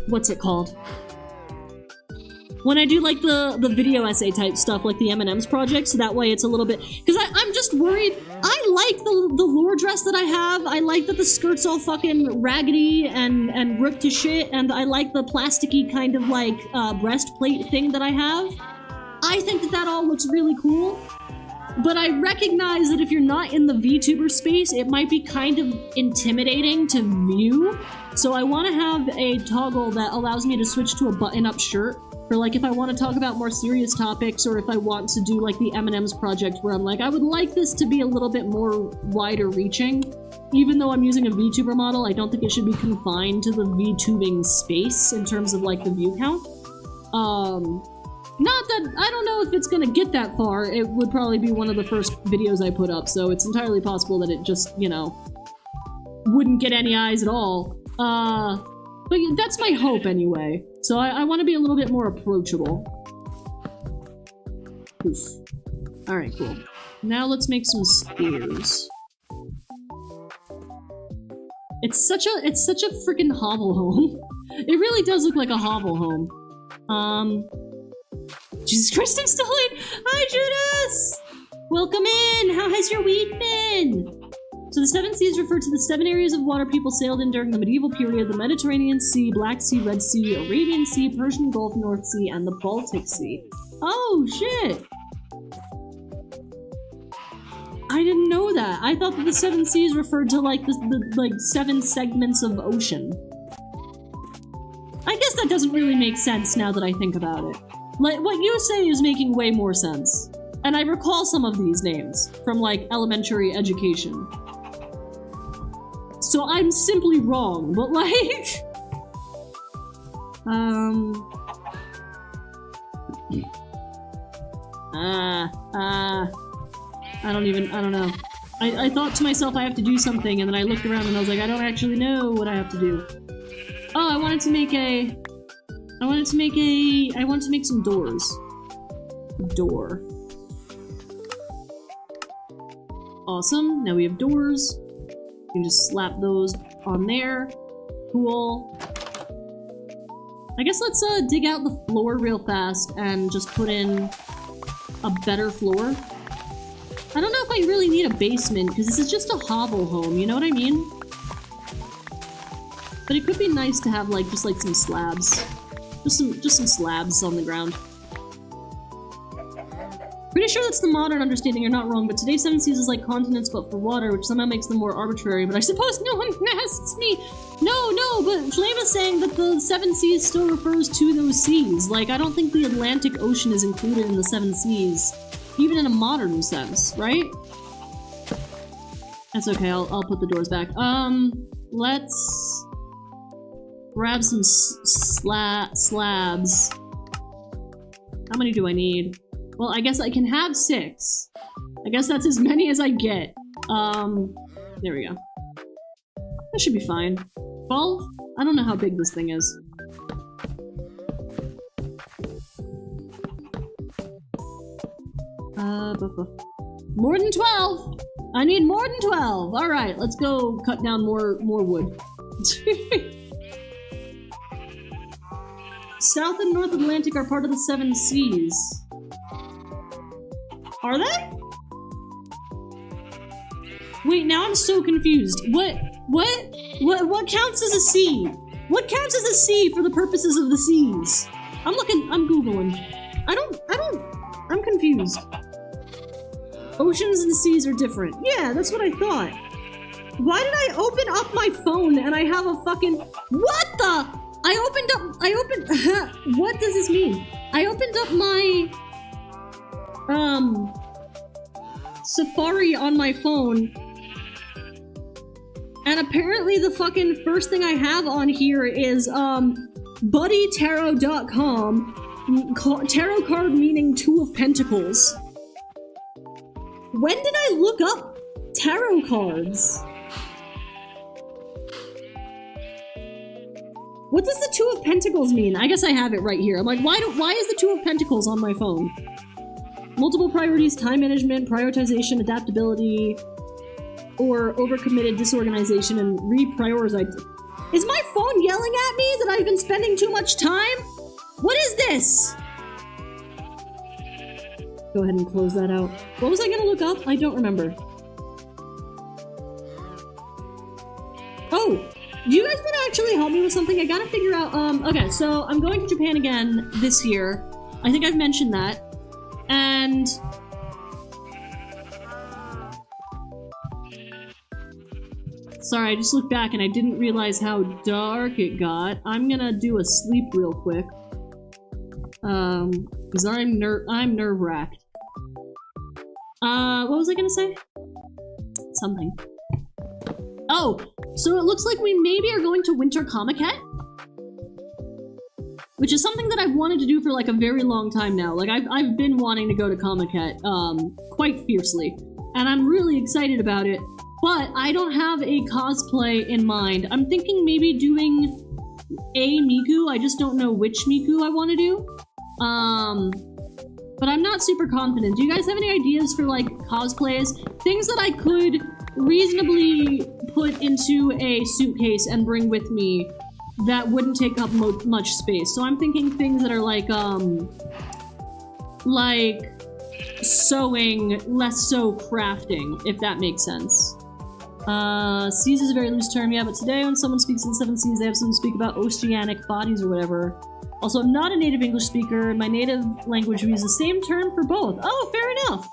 S1: what's it called? When I do like the video essay type stuff, like the M&M's project, so that way it's a little bit, because I'm just worried. I like the lore dress that I have. I like that the skirt's all fucking raggedy and ripped to shit, and I like the plasticky kind of like breastplate thing that I have. I think that all looks really cool. But I recognize that if you're not in the VTuber space, it might be kind of intimidating to view. So I want to have a toggle that allows me to switch to a button-up shirt for like if I want to talk about more serious topics, or if I want to do like the M&M's project where I'm like, I would like this to be a little bit more wider reaching. Even though I'm using a VTuber model, I don't think it should be confined to the VTubing space in terms of like the view count. Not that, I don't know if it's gonna get that far. It would probably be one of the first videos I put up, so it's entirely possible that it just, you know, wouldn't get any eyes at all. But that's my hope anyway. So I want to be a little bit more approachable. Oof. Alright, cool. Now let's make some spears. It's such a freaking hovel home. It really does look like a hovel home. Jesus Christ, I'm still in! Hi, Judas! Welcome in! How has your week been? So the Seven Seas refer to the 7 areas of water people sailed in during the medieval period: the Mediterranean Sea, Black Sea, Red Sea, Arabian Sea, Persian Gulf, North Sea, and the Baltic Sea. Oh, shit! I didn't know that. I thought that the 7 Seas referred to, like, the like, 7 segments of ocean. I guess that doesn't really make sense now that I think about it. Like, what you say is making way more sense. And I recall some of these names from, like, elementary education. So I'm simply wrong, but, like... I don't know. I thought to myself I have to do something, and then I looked around and I was like, I don't actually know what I have to do. Oh, I wanted to make some doors. Door. Awesome, now we have doors. You can just slap those on there. Cool. I guess let's dig out the floor real fast and just put in a better floor. I don't know if I really need a basement, because this is just a hovel home, you know what I mean? But it could be nice to have like just like some slabs. Just some slabs on the ground. Pretty sure that's the modern understanding, you're not wrong, but today's 7 seas is like continents but for water, which somehow makes them more arbitrary, but I suppose no one asks me. No, but Flame is saying that the 7 seas still refers to those seas. Like, I don't think the Atlantic Ocean is included in the 7 seas, even in a modern sense, right? That's okay, I'll put the doors back. Let's grab some slabs. How many do I need? Well, I guess I can have 6. I guess that's as many as I get. There we go. That should be fine. 12? I don't know how big this thing is. More than 12! I need more than 12! Alright, let's go cut down more wood. South and North Atlantic are part of the 7 seas. Are they? Wait, now I'm so confused. What? What counts as a sea? What counts as a sea for the purposes of the seas? I'm Googling. I'm confused. Oceans and seas are different. Yeah, that's what I thought. Why did I open up my phone and I have a fucking... What the? What does this mean? I opened up my... Safari on my phone. And apparently the fucking first thing I have on here is, buddytarot.com. Tarot card meaning Two of Pentacles. When did I look up tarot cards? What does the Two of Pentacles mean? I guess I have it right here. I'm like, why is the Two of Pentacles on my phone? Multiple priorities, time management, prioritization, adaptability, or overcommitted disorganization and reprioritize. Is my phone yelling at me that I've been spending too much time? What is this? Go ahead and close that out. What was I gonna look up? I don't remember. Oh, do you guys want to actually help me with something? I gotta figure out, okay, so I'm going to Japan again this year. I think I've mentioned that. And... Sorry, I just looked back and I didn't realize how dark it got. I'm gonna do a sleep real quick. Because I'm nerve-wracked. What was I gonna say? Something. Oh, so it looks like we maybe are going to Winter Comiket? Which is something that I've wanted to do for like a very long time now. Like, I've been wanting to go to Comiket, quite fiercely. And I'm really excited about it. But I don't have a cosplay in mind. I'm thinking maybe doing a Miku. I just don't know which Miku I want to do. But I'm not super confident. Do you guys have any ideas for, like, cosplays? Things that I could reasonably put into a suitcase and bring with me that wouldn't take up much space. So I'm thinking things that are like sewing, less so crafting, if that makes sense. Seas is a very loose term, yeah, but today when someone speaks in 7 seas, they have something to speak about oceanic bodies or whatever. Also, I'm not a native English speaker, and my native language we use the same term for both. Oh, fair enough!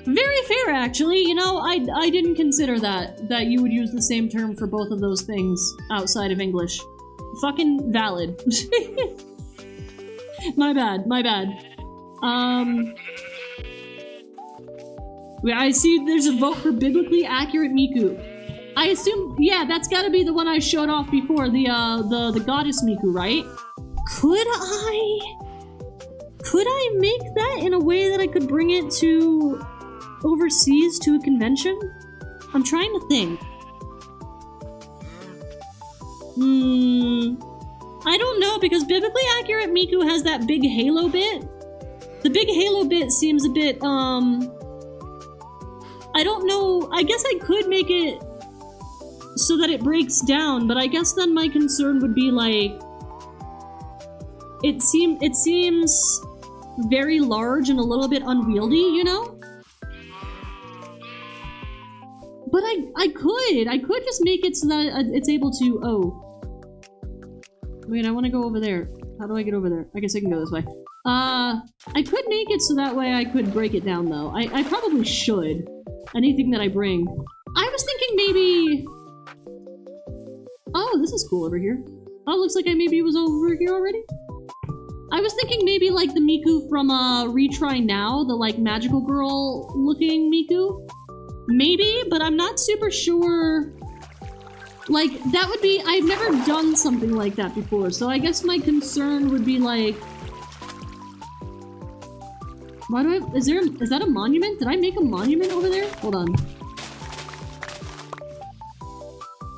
S1: Very fair, actually. You know, I didn't consider that you would use the same term for both of those things outside of English. Fucking valid. My bad. I see there's a vote for biblically accurate Miku. I assume, yeah, that's gotta be the one I showed off before, the goddess Miku, right? Could I make that in a way that I could bring it to overseas to a convention? I'm trying to think. I don't know, because biblically accurate Miku has that big halo bit. The big halo bit seems a bit, I don't know, I guess I could make it so that it breaks down, but I guess then my concern would be like, it seems very large and a little bit unwieldy, you know? But I could just make it so that it's able to, oh. Wait, I want to go over there. How do I get over there? I guess I can go this way. I could make it so that way I could break it down, though. I probably should. Anything that I bring. I was thinking maybe... Oh, this is cool over here. Oh, looks like I maybe was over here already. I was thinking maybe like the Miku from Retry Now, the like magical girl looking Miku. Maybe, but I'm not super sure. Like, that would be... I've never done something like that before, so I guess my concern would be like... Why do I... Is that a monument? Did I make a monument over there? Hold on.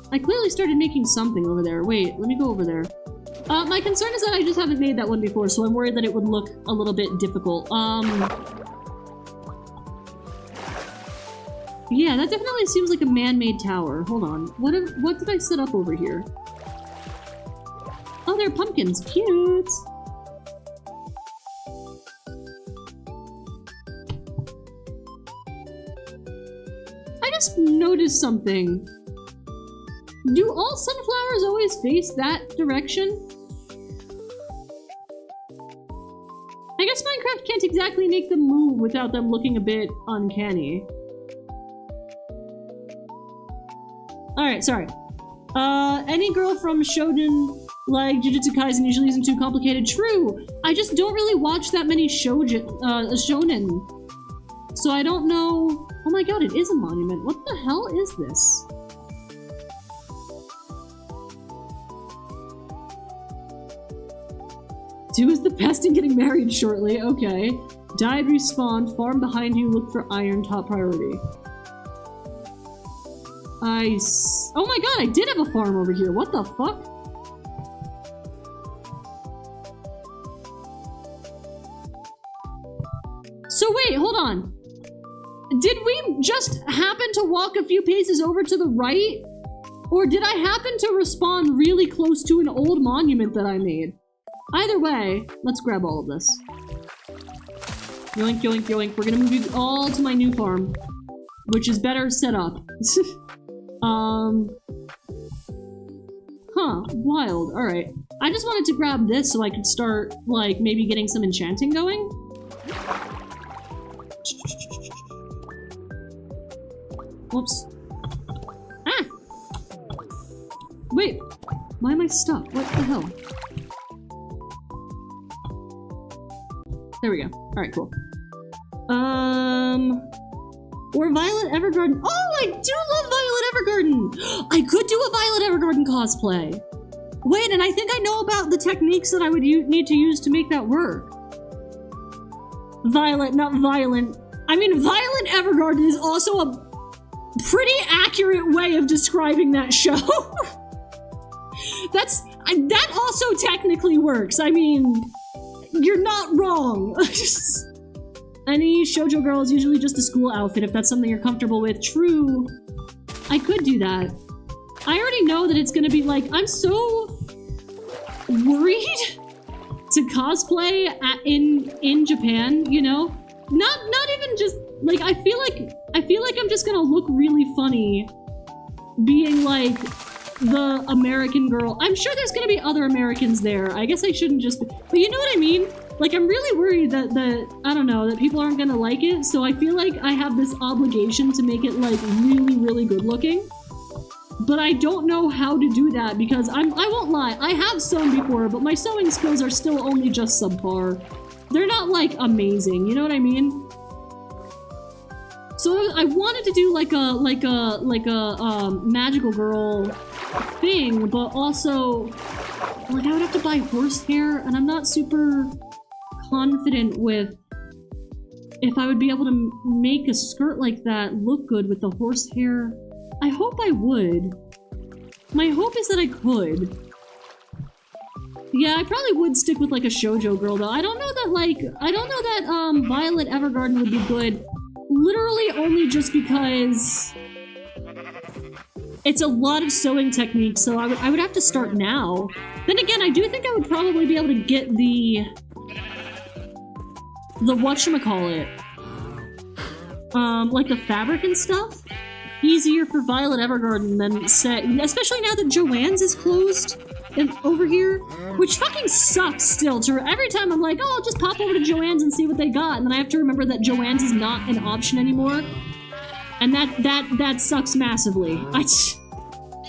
S1: I clearly started making something over there. Wait, let me go over there. My concern is that I just haven't made that one before, so I'm worried that it would look a little bit difficult. Yeah, that definitely seems like a man-made tower. Hold on. What did I set up over here? Oh, they're pumpkins. Cute! I just noticed something. Do all sunflowers always face that direction? I guess Minecraft can't exactly make them move without them looking a bit uncanny. Alright, sorry. Any girl from Shonen like Jujutsu Kaisen usually isn't too complicated. True! I just don't really watch that many shonen. So I don't know... Oh my god, it is a monument. What the hell is this? Two is the best in getting married shortly. Okay. Died, respawned, farm behind you, look for iron, top priority. Oh my god, I did have a farm over here. What the fuck? So wait, hold on. Did we just happen to walk a few paces over to the right? Or did I happen to respawn really close to an old monument that I made? Either way, let's grab all of this. Yoink, yoink, yoink. We're gonna move you all to my new farm, which is better set up. Huh, wild. Alright. I just wanted to grab this so I could start, like, maybe getting some enchanting going. Whoops. Ah! Wait. Why am I stuck? What the hell? There we go. Alright, cool. Or Violet Evergarden. Oh, I do love Violet Evergarden! I could do a Violet Evergarden cosplay. Wait, and I think I know about the techniques that I would need to use to make that work. Violet, not violent. I mean, Violet Evergarden is also a pretty accurate way of describing that show. That also technically works. I mean, you're not wrong. Any shoujo girl is usually just a school outfit if that's something you're comfortable with. True. I could do that. I already know that it's gonna be like, I'm so worried to cosplay in Japan, you know? Not even just like I feel like I'm just gonna look really funny being like the American girl. I'm sure there's gonna be other Americans there. I guess I shouldn't just be, but you know what I mean? Like, I'm really worried that I don't know, that people aren't gonna like it, so I feel like I have this obligation to make it, like, really, really good looking. But I don't know how to do that, because I won't lie, I have sewn before, but my sewing skills are still only just subpar. They're not, like, amazing, you know what I mean? So I wanted to do, like a magical girl thing, but also, like, I would have to buy horsehair, and I'm not super confident with if I would be able to make a skirt like that look good with the horsehair. I hope I would. My hope is that I could. Yeah, I probably would stick with like a shoujo girl though. I don't know that Violet Evergarden would be good. Literally only just because it's a lot of sewing techniques, so I would have to start now. Then again, I do think I would probably be able to get the whatchamacallit, like the fabric and stuff, easier for Violet Evergarden than say, especially now that Joann's is closed over here, which fucking sucks still. Every time I'm like, oh, I'll just pop over to Joann's and see what they got, and then I have to remember that Joann's is not an option anymore, and that sucks massively.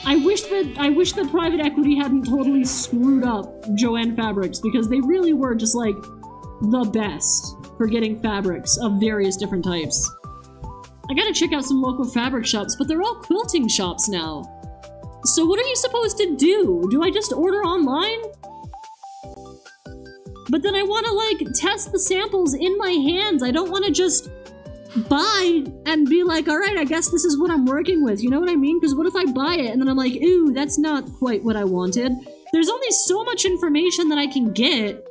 S1: I wish that private equity hadn't totally screwed up Joann Fabrics, because they really were just like the best for getting fabrics of various different types. I gotta check out some local fabric shops, but they're all quilting shops now. So what are you supposed to do? Do I just order online? But then I want to like test the samples in my hands. I don't want to just buy and be like, all right, I guess this is what I'm working with. You know what I mean? Because what if I buy it and then I'm like, ooh, that's not quite what I wanted. There's only so much information that I can get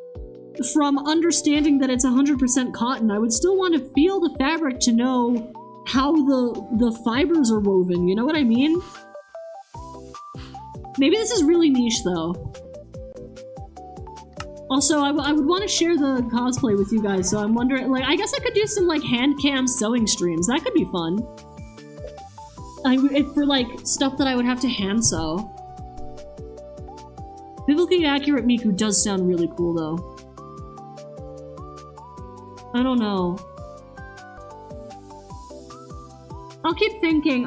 S1: from understanding that it's 100% cotton. I would still want to feel the fabric to know how the fibers are woven, you know what I mean? Maybe this is really niche though. Also, I would want to share the cosplay with you guys, so I'm wondering, like, I guess I could do some like hand cam sewing streams. That could be fun. for like stuff that I would have to hand sew. Biblically accurate Miku does sound really cool though. I don't know. I'll keep thinking.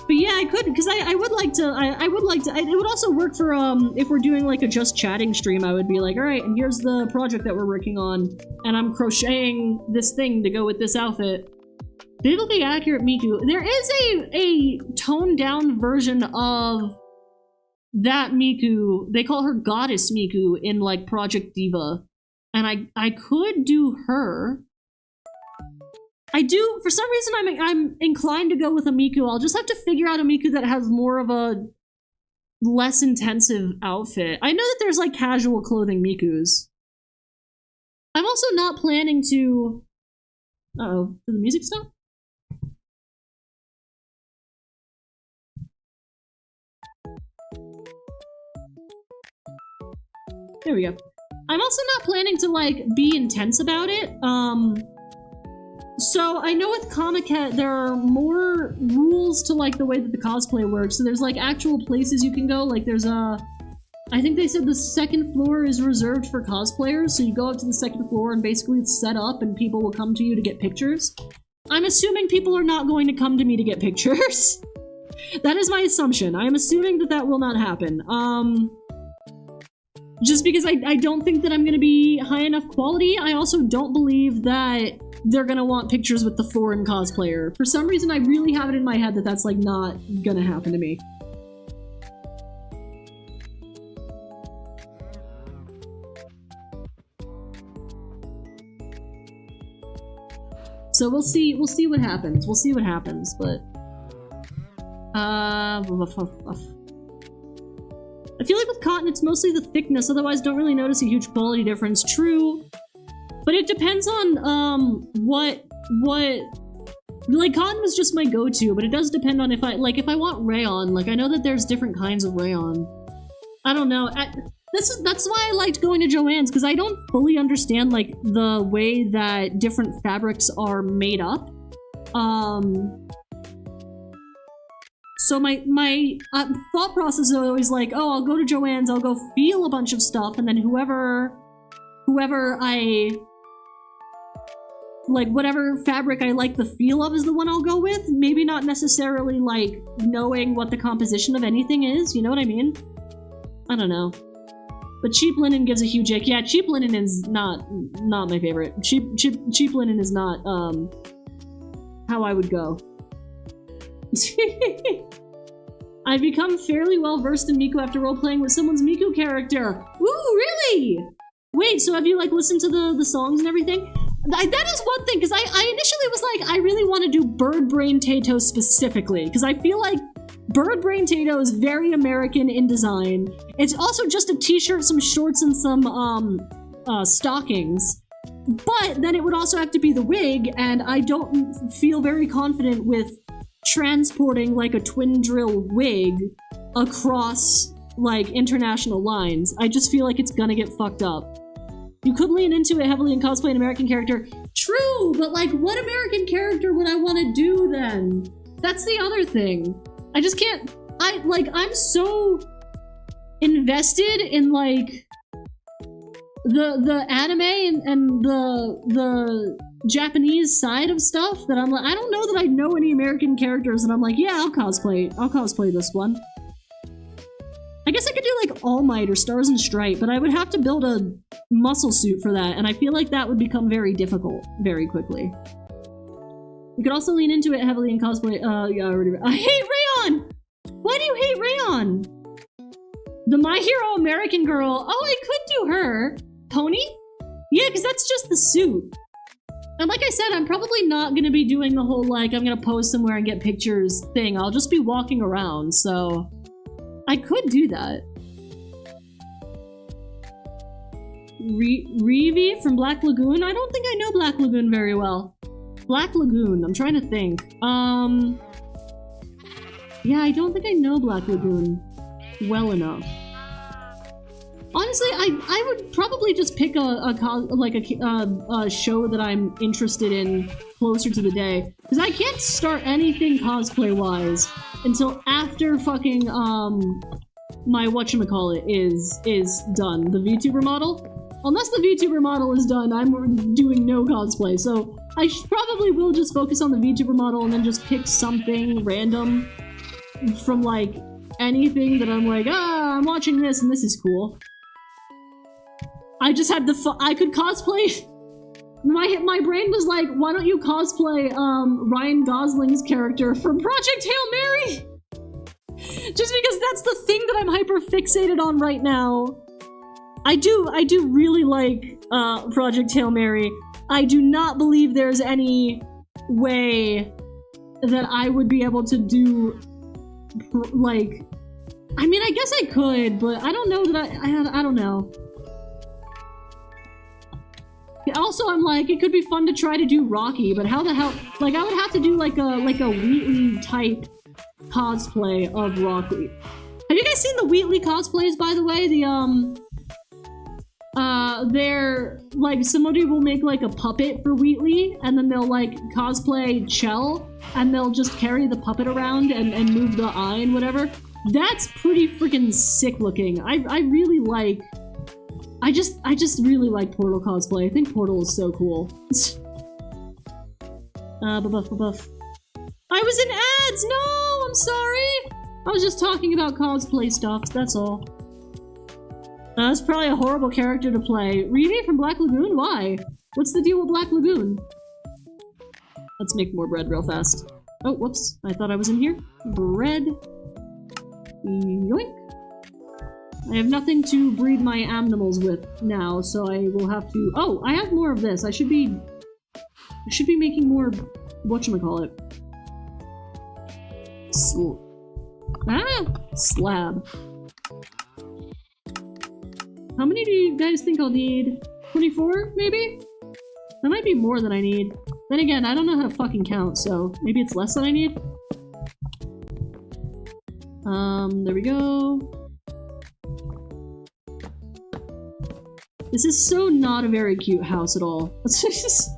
S1: But yeah, I could, because I would like to, it would also work for, if we're doing like a just chatting stream, I would be like, alright, and here's the project that we're working on, and I'm crocheting this thing to go with this outfit. Biblically accurate Miku. There is a toned down version of that Miku, they call her Goddess Miku in like Project Diva, and I could do her. I do, for some reason, I'm inclined to go with a Miku. I'll just have to figure out a Miku that has more of a less intensive outfit. I know that there's like casual clothing Mikus. I'm also not planning to... Uh-oh, did the music stop? There we go. I'm also not planning to like be intense about it. So I know with Comiket there are more rules to like the way that the cosplay works. So there's like actual places you can go. Like there's I think they said the second floor is reserved for cosplayers. So you go up to the second floor and basically it's set up and people will come to you to get pictures. I'm assuming people are not going to come to me to get pictures. That is my assumption. I am assuming that that will not happen. Just because I don't think that I'm going to be high enough quality. I also don't believe that they're going to want pictures with the foreign cosplayer. For some reason, I really have it in my head that that's like not going to happen to me. So we'll see what happens. We'll see what happens, but I feel like with cotton, it's mostly the thickness, otherwise don't really notice a huge quality difference. True. But it depends on, what... Like, cotton was just my go-to, but it does depend on if I want rayon. Like, I know that there's different kinds of rayon. I don't know. That's why I liked going to Joann's, because I don't fully understand, like, the way that different fabrics are made up. So my thought process is always like, oh, I'll go to Joann's, I'll go feel a bunch of stuff, and then whoever whatever fabric I like the feel of is the one I'll go with. Maybe not necessarily, like, knowing what the composition of anything is, you know what I mean? I don't know. But cheap linen gives a huge ick. Yeah, cheap linen is not my favorite. Cheap linen is not, how I would go. I've become fairly well versed in Miku after role-playing with someone's Miku character. Ooh, really? Wait, so have you, like, listened to the songs and everything? That is one thing, because I initially was like, I really want to do Bird Brain Tato specifically, because I feel like Bird Brain Tato is very American in design. It's also just a t-shirt, some shorts, and some, stockings. But then it would also have to be the wig, and I don't feel very confident with transporting, like, a twin drill wig across, like, international lines. I just feel like it's gonna get fucked up. You could lean into it heavily and cosplay an American character. True, but, like, what American character would I want to do then? That's the other thing. I just can't... I'm so invested in, like, the anime and the Japanese side of stuff that I'm like, I don't know that I know any American characters, and I'm like, yeah, I'll cosplay this one. I guess I could do like All Might or Stars and Stripe, but I would have to build a muscle suit for that, and I feel like that would become very difficult very quickly. You could also lean into it heavily in cosplay. Yeah, I hate Rayon! Why do you hate Rayon? The My Hero American girl. Oh, I could do her. Pony? Yeah, because that's just the suit. And like I said, I'm probably not going to be doing the whole, like, I'm going to pose somewhere and get pictures thing. I'll just be walking around, so... I could do that. Reeve from Black Lagoon? I don't think I know Black Lagoon very well. Black Lagoon, I'm trying to think. Yeah, I don't think I know Black Lagoon well enough. Honestly, Honestly, I would probably just pick a show that I'm interested in closer to the day, because I can't start anything cosplay-wise until after fucking, my whatchamacallit is done, the VTuber model. Unless the VTuber model is done, I'm doing no cosplay, so I probably will just focus on the VTuber model and then just pick something random from, like, anything that I'm like, I'm watching this and this is cool. I just had I could cosplay. My brain was like, why don't you cosplay Ryan Gosling's character from Project Hail Mary? Just because that's the thing that I'm hyper fixated on right now. I do really like Project Hail Mary. I do not believe there's any way that I would be able to do, like, I mean, I guess I could, but I don't know that I don't know. Also, I'm like, it could be fun to try to do Rocky, but how the hell, like, I would have to do like a Wheatley type cosplay of Rocky. Have you guys seen the Wheatley cosplays, by the way? They're, like, somebody will make, like, a puppet for Wheatley, and then they'll, like, cosplay Chell, and they'll just carry the puppet around and move the eye and whatever. That's pretty freaking sick looking. I really like... I just really like Portal cosplay. I think Portal is so cool. Buff. I was in ads! No! I'm sorry! I was just talking about cosplay stuff, that's all. That's probably a horrible character to play. Reedy from Black Lagoon? Why? What's the deal with Black Lagoon? Let's make more bread real fast. Oh, whoops. I thought I was in here. Bread. Yoink. I have nothing to breed my animals with now, so I will have to... Oh, I have more of this. I should be making more... Whatchamacallit? Slab. How many do you guys think I'll need? 24, maybe? That might be more than I need. Then again, I don't know how to fucking count, so maybe it's less than I need? There we go. This is so not a very cute house at all. This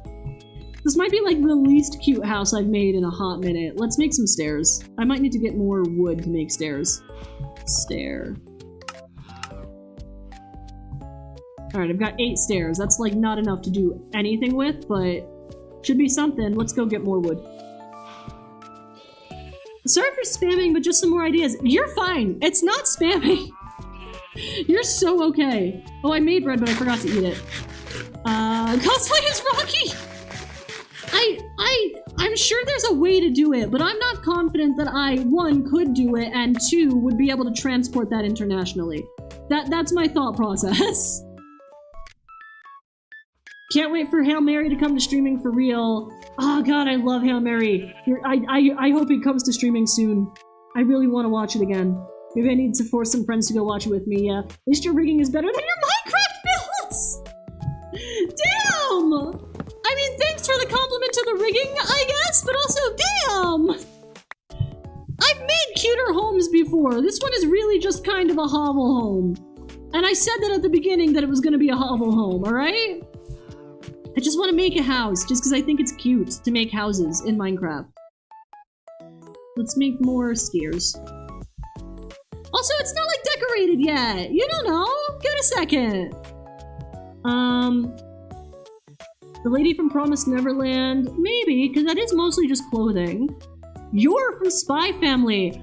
S1: might be like the least cute house I've made in a hot minute. Let's make some stairs. I might need to get more wood to make stairs. Stair. Alright, I've got 8 stairs. That's like not enough to do anything with, but should be something. Let's go get more wood. Sorry for spamming, but just some more ideas. You're fine. It's not spamming. You're so okay. Oh, I made bread, but I forgot to eat it. Cosplay as Rocky! I'm sure there's a way to do it, but I'm not confident that I, 1, could do it, and 2, would be able to transport that internationally. That's my thought process. Can't wait for Hail Mary to come to streaming for real. Oh god, I love Hail Mary. I hope it comes to streaming soon. I really want to watch it again. Maybe I need to force some friends to go watch it with me, yeah. At least your rigging is better than your Minecraft builds! Damn! I mean, thanks for the compliment to the rigging, I guess, but also, damn! I've made cuter homes before. This one is really just kind of a hovel home. And I said that at the beginning that it was gonna be a hovel home, alright? I just want to make a house, just because I think it's cute to make houses in Minecraft. Let's make more stairs. Also, it's not, like, decorated yet! You don't know! Give it a second! The lady from Promised Neverland? Maybe, because that is mostly just clothing. Yor from Spy Family!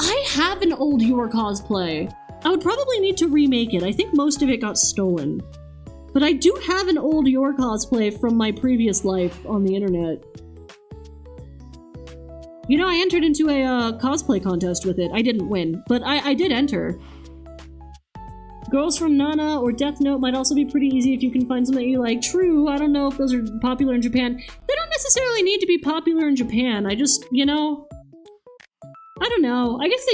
S1: I have an old Yor cosplay. I would probably need to remake it. I think most of it got stolen. But I do have an old Yor cosplay from my previous life on the internet. You know, I entered into a cosplay contest with it. I didn't win, but I did enter. Girls from Nana or Death Note might also be pretty easy if you can find something that you like. True, I don't know if those are popular in Japan. They don't necessarily need to be popular in Japan. I just, you know, I don't know. I guess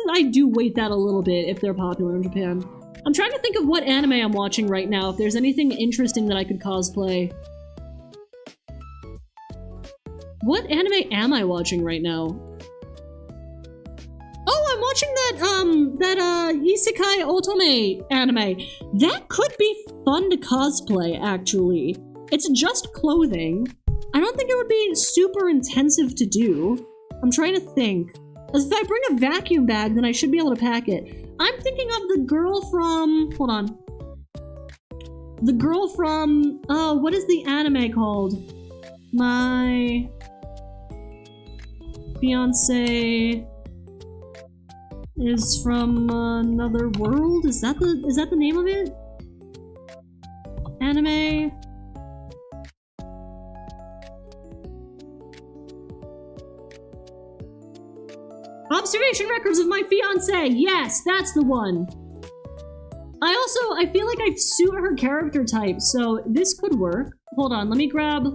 S1: I do weight that a little bit if they're popular in Japan. I'm trying to think of what anime I'm watching right now, if there's anything interesting that I could cosplay. What anime am I watching right now? Oh, I'm watching that Isekai Otome anime. That could be fun to cosplay, actually. It's just clothing. I don't think it would be super intensive to do. I'm trying to think. As if I bring a vacuum bag, then I should be able to pack it. I'm thinking of the girl from... Hold on. The girl from... Oh, what is the anime called? My... fiance... is from another world? Is that the name of it? Anime... Observation records of my fiance. Yes, that's the one. I feel like I suit her character type, so this could work. Hold on, let me grab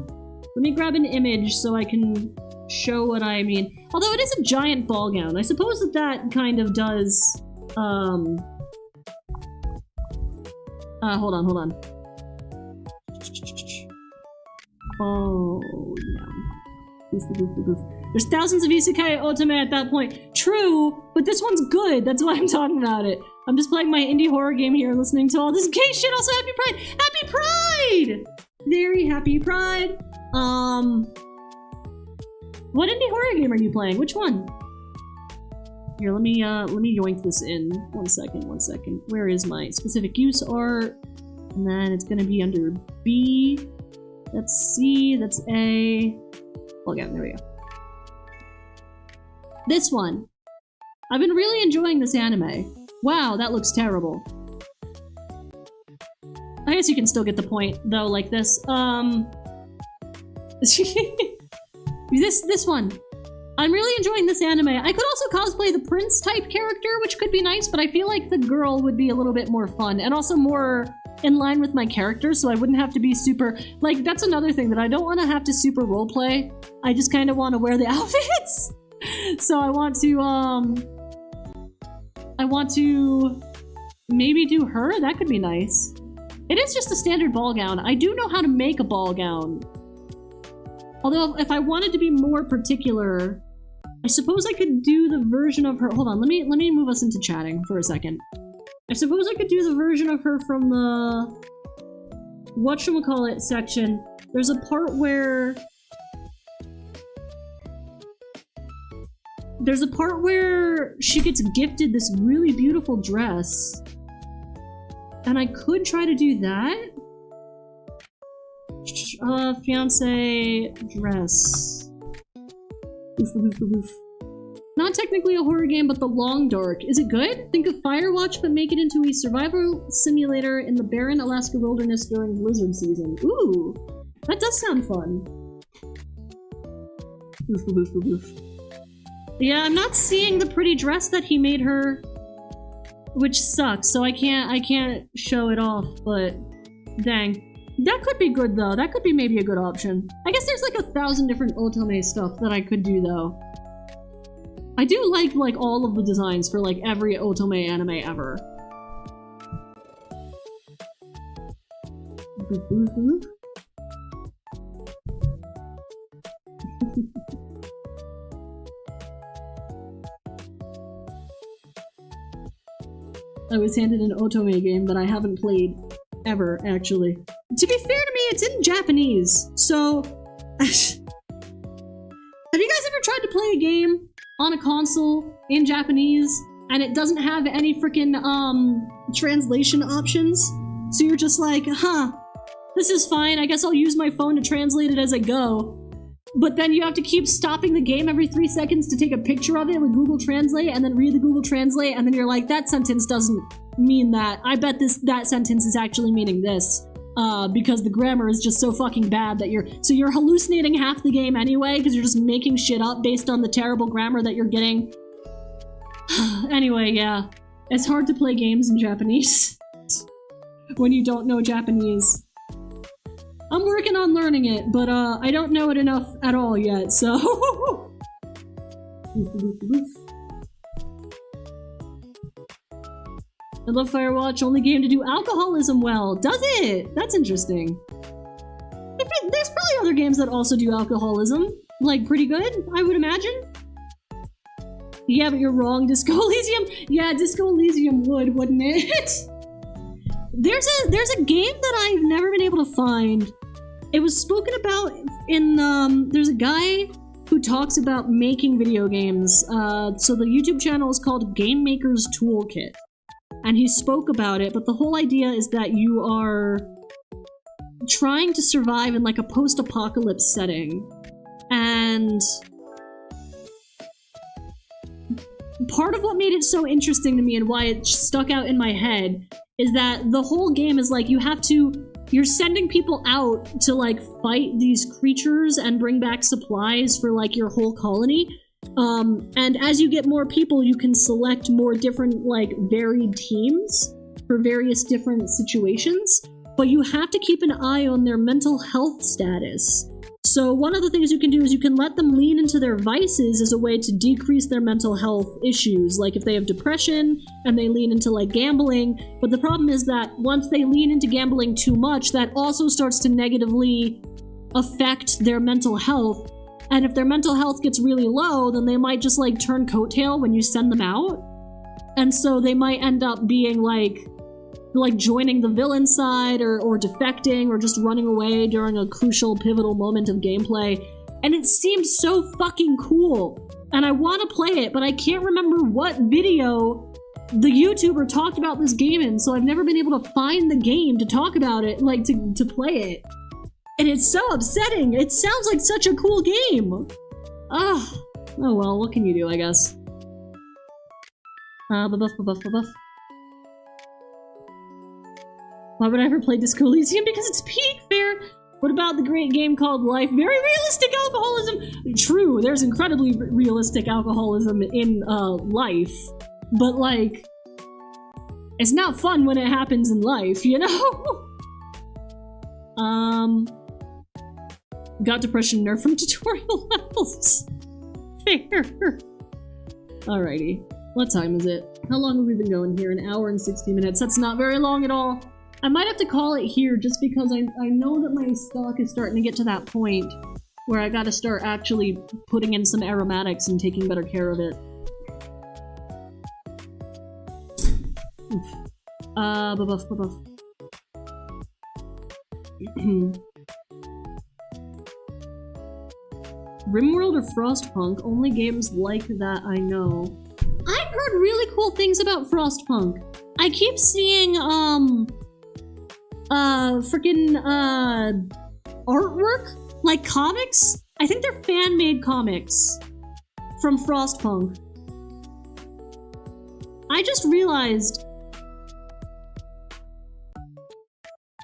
S1: an image so I can show what I mean. Although it is a giant ball gown. I suppose that kind of does, hold on. Oh, no. There's thousands of Isekai Otome at that point. True, but this one's good. That's why I'm talking about it. I'm just playing my indie horror game here and listening to all this gay shit. Also, happy Pride! Happy Pride! Very happy Pride. What indie horror game are you playing? Which one? Here, let me yoink this in. One second. Where is my specific use art? And then it's gonna be under B. That's C, that's A. Okay, there we go. This one. I've been really enjoying this anime. Wow, that looks terrible. I guess you can still get the point, though, like this. This one. I'm really enjoying this anime. I could also cosplay the prince type character, which could be nice, but I feel like the girl would be a little bit more fun, and also more in line with my character, so I wouldn't have to be super... Like, that's another thing, that I don't want to have to super roleplay. I just kind of want to wear the outfits! So I want to maybe do her? That could be nice. It is just a standard ball gown. I do know how to make a ball gown. Although, if I wanted to be more particular, I suppose I could do the version of her... Hold on, let me move us into chatting for a second. I suppose I could do the version of her from the... whatchamacallit section. There's a part where... There's a part where she gets gifted this really beautiful dress. And I could try to do that. Fiance dress. Oof. Not technically a horror game, but The Long Dark. Is it good? Think of Firewatch, but make it into a survival simulator in the barren Alaska wilderness during blizzard season. Ooh, that does sound fun. Oof. Yeah, I'm not seeing the pretty dress that he made her, which sucks. So I can't show it off. But dang. That could be good, though. That could be maybe a good option. I guess there's like 1,000 different Otome stuff that I could do, though. I do like all of the designs for like every Otome anime ever. I was handed an Otome game that I haven't played ever, actually. To be fair to me, it's in Japanese, so... Have you guys ever tried to play a game on a console in Japanese and it doesn't have any freaking translation options? So you're just like, huh, this is fine, I guess I'll use my phone to translate it as I go. But then you have to keep stopping the game every 3 seconds to take a picture of it with Google Translate and then read the Google Translate, and then you're like, that sentence doesn't mean that. I bet that sentence is actually meaning this. Because the grammar is just so fucking bad that you're hallucinating half the game anyway, because you're just making shit up based on the terrible grammar that you're getting. Anyway, yeah. It's hard to play games in Japanese when you don't know Japanese. I'm working on learning it, but I don't know it enough at all yet, so... I love Firewatch, only game to do alcoholism well. Does it? That's interesting. There's probably other games that also do alcoholism. Like, pretty good, I would imagine. Yeah, but you're wrong. Disco Elysium. Yeah, Disco Elysium would, wouldn't it? There's a game that I've never been able to find. It was spoken about in there's a guy who talks about making video games. So the YouTube channel is called Game Maker's Toolkit. And he spoke about it, but the whole idea is that you are trying to survive in like a post-apocalypse setting. And part of what made it so interesting to me and why it stuck out in my head is that the whole game is like you're sending people out to like fight these creatures and bring back supplies for like your whole colony. And as you get more people, you can select more different like varied teams for various different situations, but you have to keep an eye on their mental health status. So one of the things you can do is you can let them lean into their vices as a way to decrease their mental health issues. Like if they have depression and they lean into like gambling, but the problem is that once they lean into gambling too much, that also starts to negatively affect their mental health. And if their mental health gets really low, then they might just like turn coattail when you send them out. And so they might end up being like joining the villain side or defecting or just running away during a crucial pivotal moment of gameplay. And it seems so fucking cool. And I want to play it, but I can't remember what video the YouTuber talked about this game in, so I've never been able to find the game to talk about it, like to play it. And it's so upsetting. It sounds like such a cool game. Oh well, what can you do, I guess. Buff. Why would I ever play Disco Elysium? Because it's peak fair. What about the great game called Life? Very realistic alcoholism. True, there's incredibly realistic alcoholism in Life, but like, it's not fun when it happens in Life, you know? Got depression nerf from tutorial levels. Fair. Alrighty. What time is it? How long have we been going here? 1 hour and 60 minutes. That's not very long at all. I might have to call it here just because I know that my stock is starting to get to that point where I gotta start actually putting in some aromatics and taking better care of it. Oof. Buff. RimWorld or Frostpunk, only games like that I know. I've heard really cool things about Frostpunk. I keep seeing, freaking, artwork? Like comics? I think they're fan-made comics from Frostpunk. I just realized...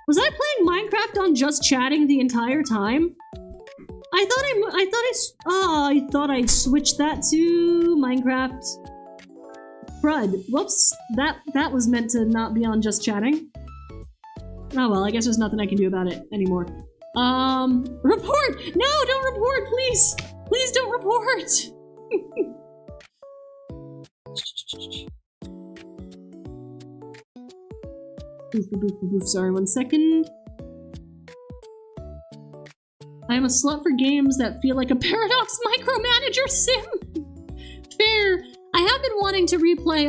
S1: Was I playing Minecraft on just chatting the entire time? I thought I switched that to Minecraft. Crud. Whoops. That was meant to not be on just chatting. Oh well, I guess there's nothing I can do about it anymore. Report! No, don't report, please! Please don't report! Boof. Sorry, 1 second. I am a slut for games that feel like a Paradox micromanager sim. Fair. I have been wanting to replay,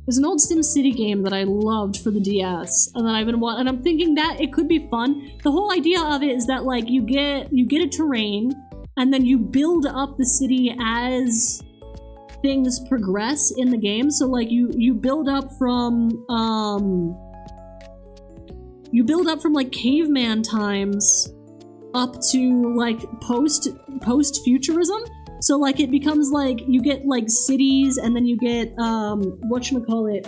S1: there's an old SimCity game that I loved for the DS, and that and I'm thinking that it could be fun. The whole idea of it is that, like, you get a terrain, and then you build up the city as things progress in the game. So, like, you build up from, like, caveman times up to, like, post-futurism. So, like, it becomes, like, you get, like, cities, and then you get, whatchamacallit,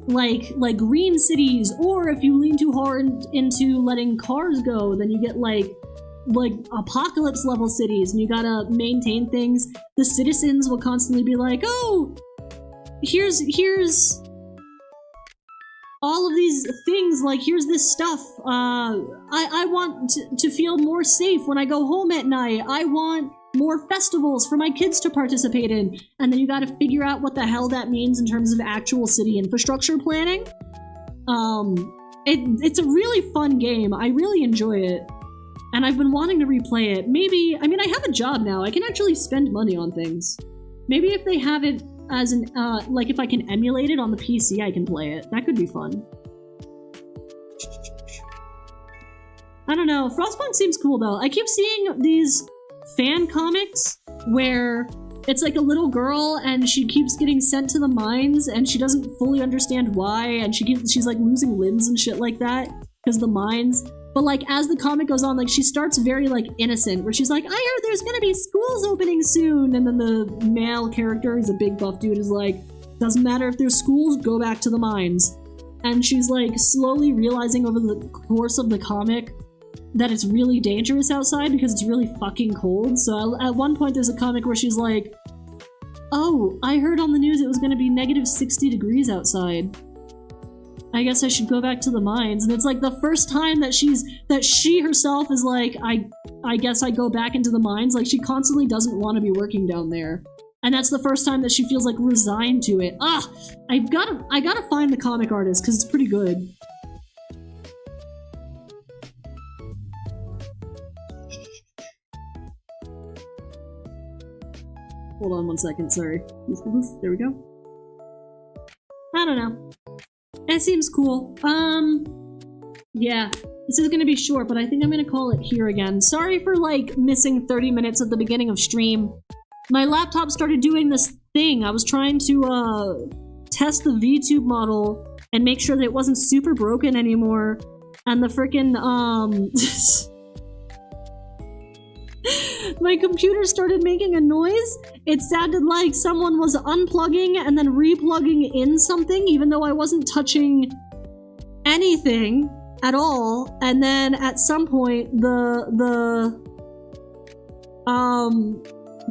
S1: like, green cities, or if you lean too hard into letting cars go, then you get, like apocalypse-level cities, and you gotta maintain things. The citizens will constantly be like, oh, here's all of these things, like, here's this stuff, I want to feel more safe when I go home at night, I want more festivals for my kids to participate in, and then you gotta figure out what the hell that means in terms of actual city infrastructure planning. It's a really fun game, I really enjoy it, and I've been wanting to replay it. Maybe, I mean, I have a job now, I can actually spend money on things. Maybe if they have it as an, like if I can emulate it on the PC, I can play it. That could be fun. I don't know. Frostpunk seems cool though. I keep seeing these fan comics where it's like a little girl and she keeps getting sent to the mines and she doesn't fully understand why, and she's like losing limbs and shit like that because the mines. But like as the comic goes on, like she starts very like innocent, where she's like, I heard there's gonna be schools opening soon, and then the male character, he's a big buff dude, is like, doesn't matter if there's schools, go back to the mines. And she's like slowly realizing over the course of the comic that it's really dangerous outside because it's really fucking cold. So at one point there's a comic where she's like, oh, I heard on the news it was gonna be negative 60 degrees outside. I guess I should go back to the mines. And it's like the first time that she herself is like, I guess I go back into the mines. Like she constantly doesn't want to be working down there. And that's the first time that she feels like resigned to it. I gotta find the comic artist because it's pretty good. Hold on one second, sorry. There we go. I don't know. It seems cool. Yeah. This is gonna be short, but I think I'm gonna call it here again. Sorry for, like, missing 30 minutes at the beginning of stream. My laptop started doing this thing. I was trying to, test the VTube model and make sure that it wasn't super broken anymore. And the frickin', my computer started making a noise. It sounded like someone was unplugging and then replugging in something, even though I wasn't touching anything at all. And then at some point, the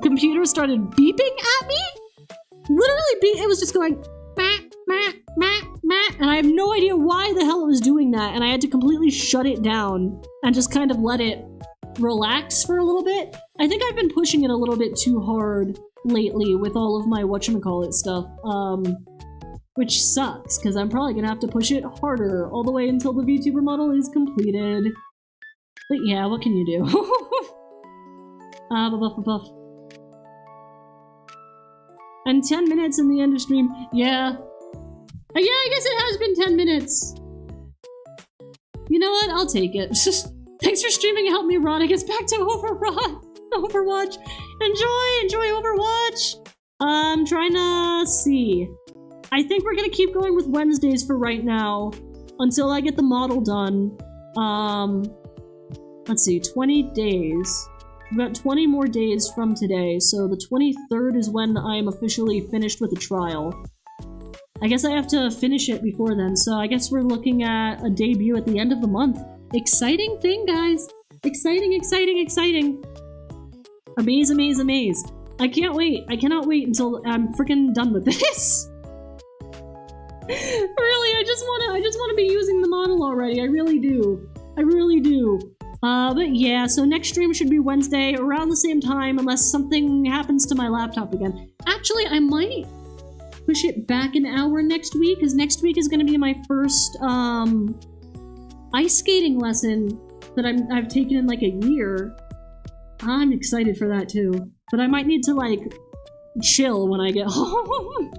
S1: computer started beeping at me. Literally, it was just going, meh, meh, meh, meh, and I have no idea why the hell it was doing that. And I had to completely shut it down and just kind of let it relax for a little bit. I think I've been pushing it a little bit too hard lately with all of my whatchamacallit stuff, which sucks, because I'm probably gonna have to push it harder all the way until the VTuber model is completed. But yeah, what can you do? Buff. And 10 minutes in the end of stream. Yeah. Yeah, I guess it has been 10 minutes. You know what? I'll take it. Thanks for streaming and help me run. I guess back to Overwatch. Enjoy Overwatch. I'm trying to see. I think we're gonna keep going with Wednesdays for right now until I get the model done. Let's see, 20 days. We've got 20 more days from today, so the 23rd is when I'm officially finished with the trial. I guess I have to finish it before then, so I guess we're looking at a debut at the end of the month. Exciting thing, guys! Exciting, exciting, exciting! Amaze, amaze, amaze. I can't wait. I cannot wait until I'm freaking done with this. Really, I just wanna be using the model already. I really do. I really do. But yeah, so next stream should be Wednesday around the same time unless something happens to my laptop again. Actually, I might push it back an hour next week, because next week is gonna be my first, ice skating lesson that I've taken in like a year. I'm excited for that too. But I might need to like chill when I get home.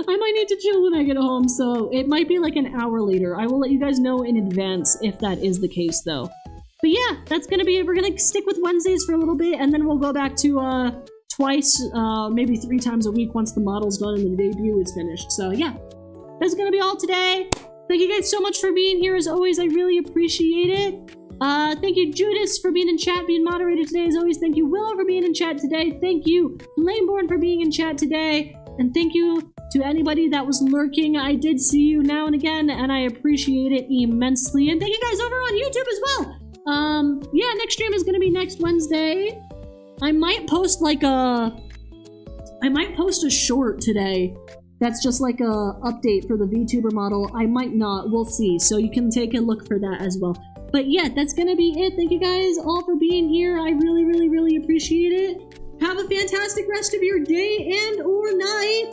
S1: I might need to chill when I get home, so it might be like an hour later. I will let you guys know in advance if that is the case though. But yeah, that's gonna be it. We're gonna stick with Wednesdays for a little bit and then we'll go back to twice, maybe 3 times a week once the model's done and the debut is finished. So yeah, that's gonna be all today. Thank you guys so much for being here as always. I really appreciate it. Thank you, Judas, for being in chat, being moderator today as always. Thank you, Willow, for being in chat today. Thank you, Laneborn, for being in chat today. And thank you to anybody that was lurking. I did see you now and again, and I appreciate it immensely. And thank you guys over on YouTube as well. Yeah, next stream is gonna be next Wednesday. I might post like a short today. That's just like a update for the VTuber model. I might not, we'll see. So you can take a look for that as well. But yeah, that's gonna be it. Thank you guys all for being here. I really, really, really appreciate it. Have a fantastic rest of your day and